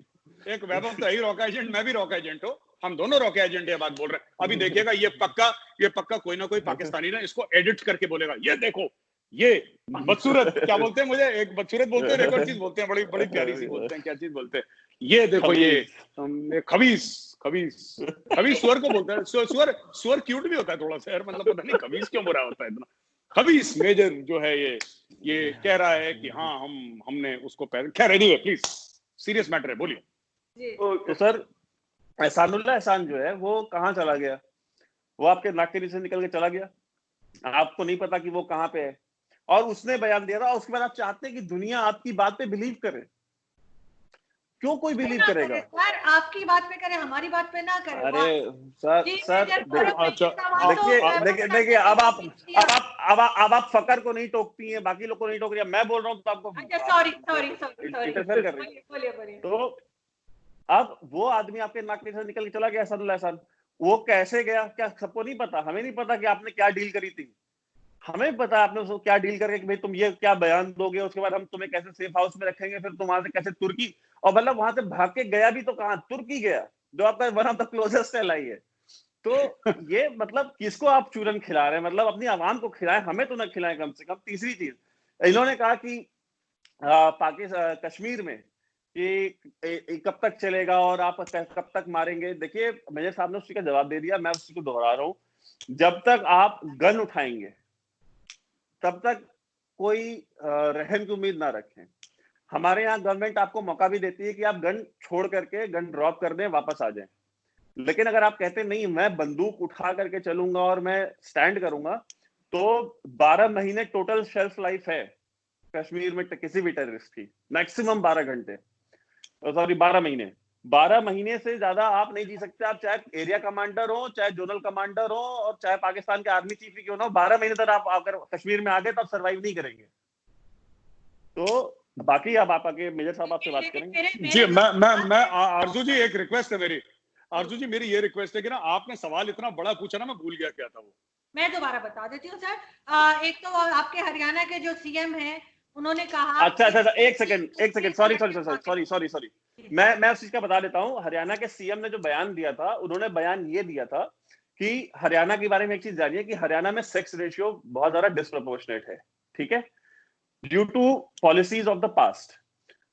एक वैभव तो है ही रॉक एजेंट, मैं भी रॉक एजेंट हूँ, हम दोनों रॉक एजेंट ये बात बोल रहे हैं। अभी देखिएगा ये पक्का कोई ना कोई पाकिस्तानी ना इसको एडिट करके बोलेगा, ये देखो ये बदसूरत, क्या बोलते हैं, मुझे एक बदसूरत बोलते हैं, एक और चीज बोलते हैं, बड़ी बड़ी प्यारी सी बोलते हैं, क्या चीज बोलते हैं, ये देखो ये खबीस सुअर को बोलते हैं। सुअर क्यूट भी होता है थोड़ा सा यार, मतलब पता नहीं खबीस क्यों बुरा होता है इतना। खबीस मेजर जो है ये कह रहा है कि हाँ हमने उसको खैर एनीवे प्लीज सीरियस मैटर है, बोलिए। तो सर एहसान जो है वो कहाँ चला गया? वो आपके नाक के नीचे निकल के चला गया, आपको नहीं पता कि वो कहाँ पे है, और उसने बयान दिया था, और उसके बाद आप चाहते हैं कि दुनिया आपकी बात पे बिलीव करे। क्यों कोई बिलीव करेगा? सर आपकी बात पे करे, हमारी बात पे ना करे। अरे सर देखिए, अब आप फकर को नहीं टोकती हैं, बाकी लोग को नहीं टोक रही, मैं बोल रहा हूँ तो आपको सॉरी इंटरफेयर कर रही। बोलिए। तो अब वो आदमी आपके नाक से निकल के चला गया, एहसान। वो कैसे गया, क्या सबको नहीं पता? हमें नहीं पता कि आपने क्या डील करी थी, हमें पता आपने उसको क्या डील करके कि भाई तुम ये क्या बयान दोगे, उसके बाद हम तुम्हें कैसे सेफ हाउस में रखेंगे, फिर तुम वहां से कैसे तुर्की, और मतलब वहां से भाग के गया भी तो कहां, तुर्की गया, जो आपका one of the closest ally है। तो ये मतलब किसको आप चूरन खिला रहे हैं? मतलब अपनी आवाम को खिलाएं, हमें तो ना खिलाएं कम से कम। तीसरी चीज, इन्होंने कहा कि पाकिस्तान कश्मीर में कि कब तक चलेगा और आप कब तक मारेंगे। देखिए मेजर साहब ने उसी का जवाब दे दिया, मैं उसी को दोहरा रहा हूँ, जब तक आप गन उठाएंगे तब तक कोई रहम की उम्मीद ना रखें। हमारे यहाँ गवर्नमेंट आपको मौका भी देती है कि आप गन छोड़ करके गन ड्रॉप कर दें, वापस आ जाएं, लेकिन अगर आप कहते नहीं मैं बंदूक उठा करके चलूंगा और मैं स्टैंड करूंगा, तो 12 महीने टोटल शेल्फ लाइफ है कश्मीर में किसी भी टेररिस्ट की, मैक्सिमम 12 घंटे, सॉरी 12 महीने से ज्यादा आप नहीं जी सकते। आप चाहे एरिया कमांडर हो, चाहे जोनल कमांडर हो, और चाहे पाकिस्तान के आर्मी चीफ ही क्यों ना हो, 12 महीने तक आप अगर कश्मीर में आ गए तो आप सर्वाइव नहीं करेंगे। तो बाकी अब आप आगे मेजर साहब आपसे बात करेंगे। जी मैं आरजू जी, एक रिक्वेस्ट है मेरी, आरजू जी मेरी ये रिक्वेस्ट है कि ना आपने सवाल इतना बड़ा पूछा ना, मैं भूल गया क्या था वो, मैं दोबारा बता देती हूँ सर। एक तो आपके हरियाणा के जो सीएम हैं उन्होंने कहा, अच्छा एक सेकंड सॉरी मैं उस चीज का बता देता हूँ। हरियाणा के सीएम ने जो बयान दिया था, उन्होंने बयान ये दिया था कि हरियाणा के बारे में एक चीज जानिए कि हरियाणा में सेक्स रेशियो बहुत ज्यादा डिस्प्रोपोर्शनेट है, ठीक है, due to policies of the past,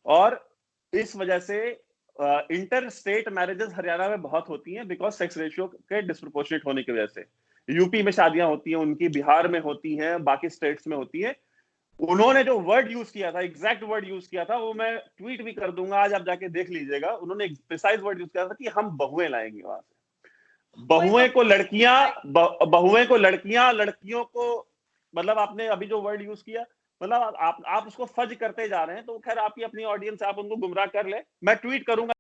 और इस वजह से इंटर स्टेट मैरिजेस हरियाणा में बहुत होती हैं बिकॉज सेक्स रेशियो के डिस्प्रोपोर्शनेट होने की वजह से। यूपी में शादियां होती हैं उनकी, बिहार में होती हैं, बाकी स्टेट्स में होती हैं। उन्होंने जो वर्ड यूज किया था, एग्जैक्ट वर्ड यूज किया था, वो मैं ट्वीट भी कर दूंगा, आज आप जाके देख लीजिएगा। उन्होंने प्रिसाइज वर्ड यूज किया था कि हम बहुएं लाएंगे वहां से, बहुएं को लड़कियां, लड़कियों को, मतलब आपने अभी जो वर्ड यूज किया, मतलब आप उसको फज करते जा रहे हैं। तो खैर आपकी अपनी ऑडियंस, आप उनको गुमराह कर ले, मैं ट्वीट करूंगा।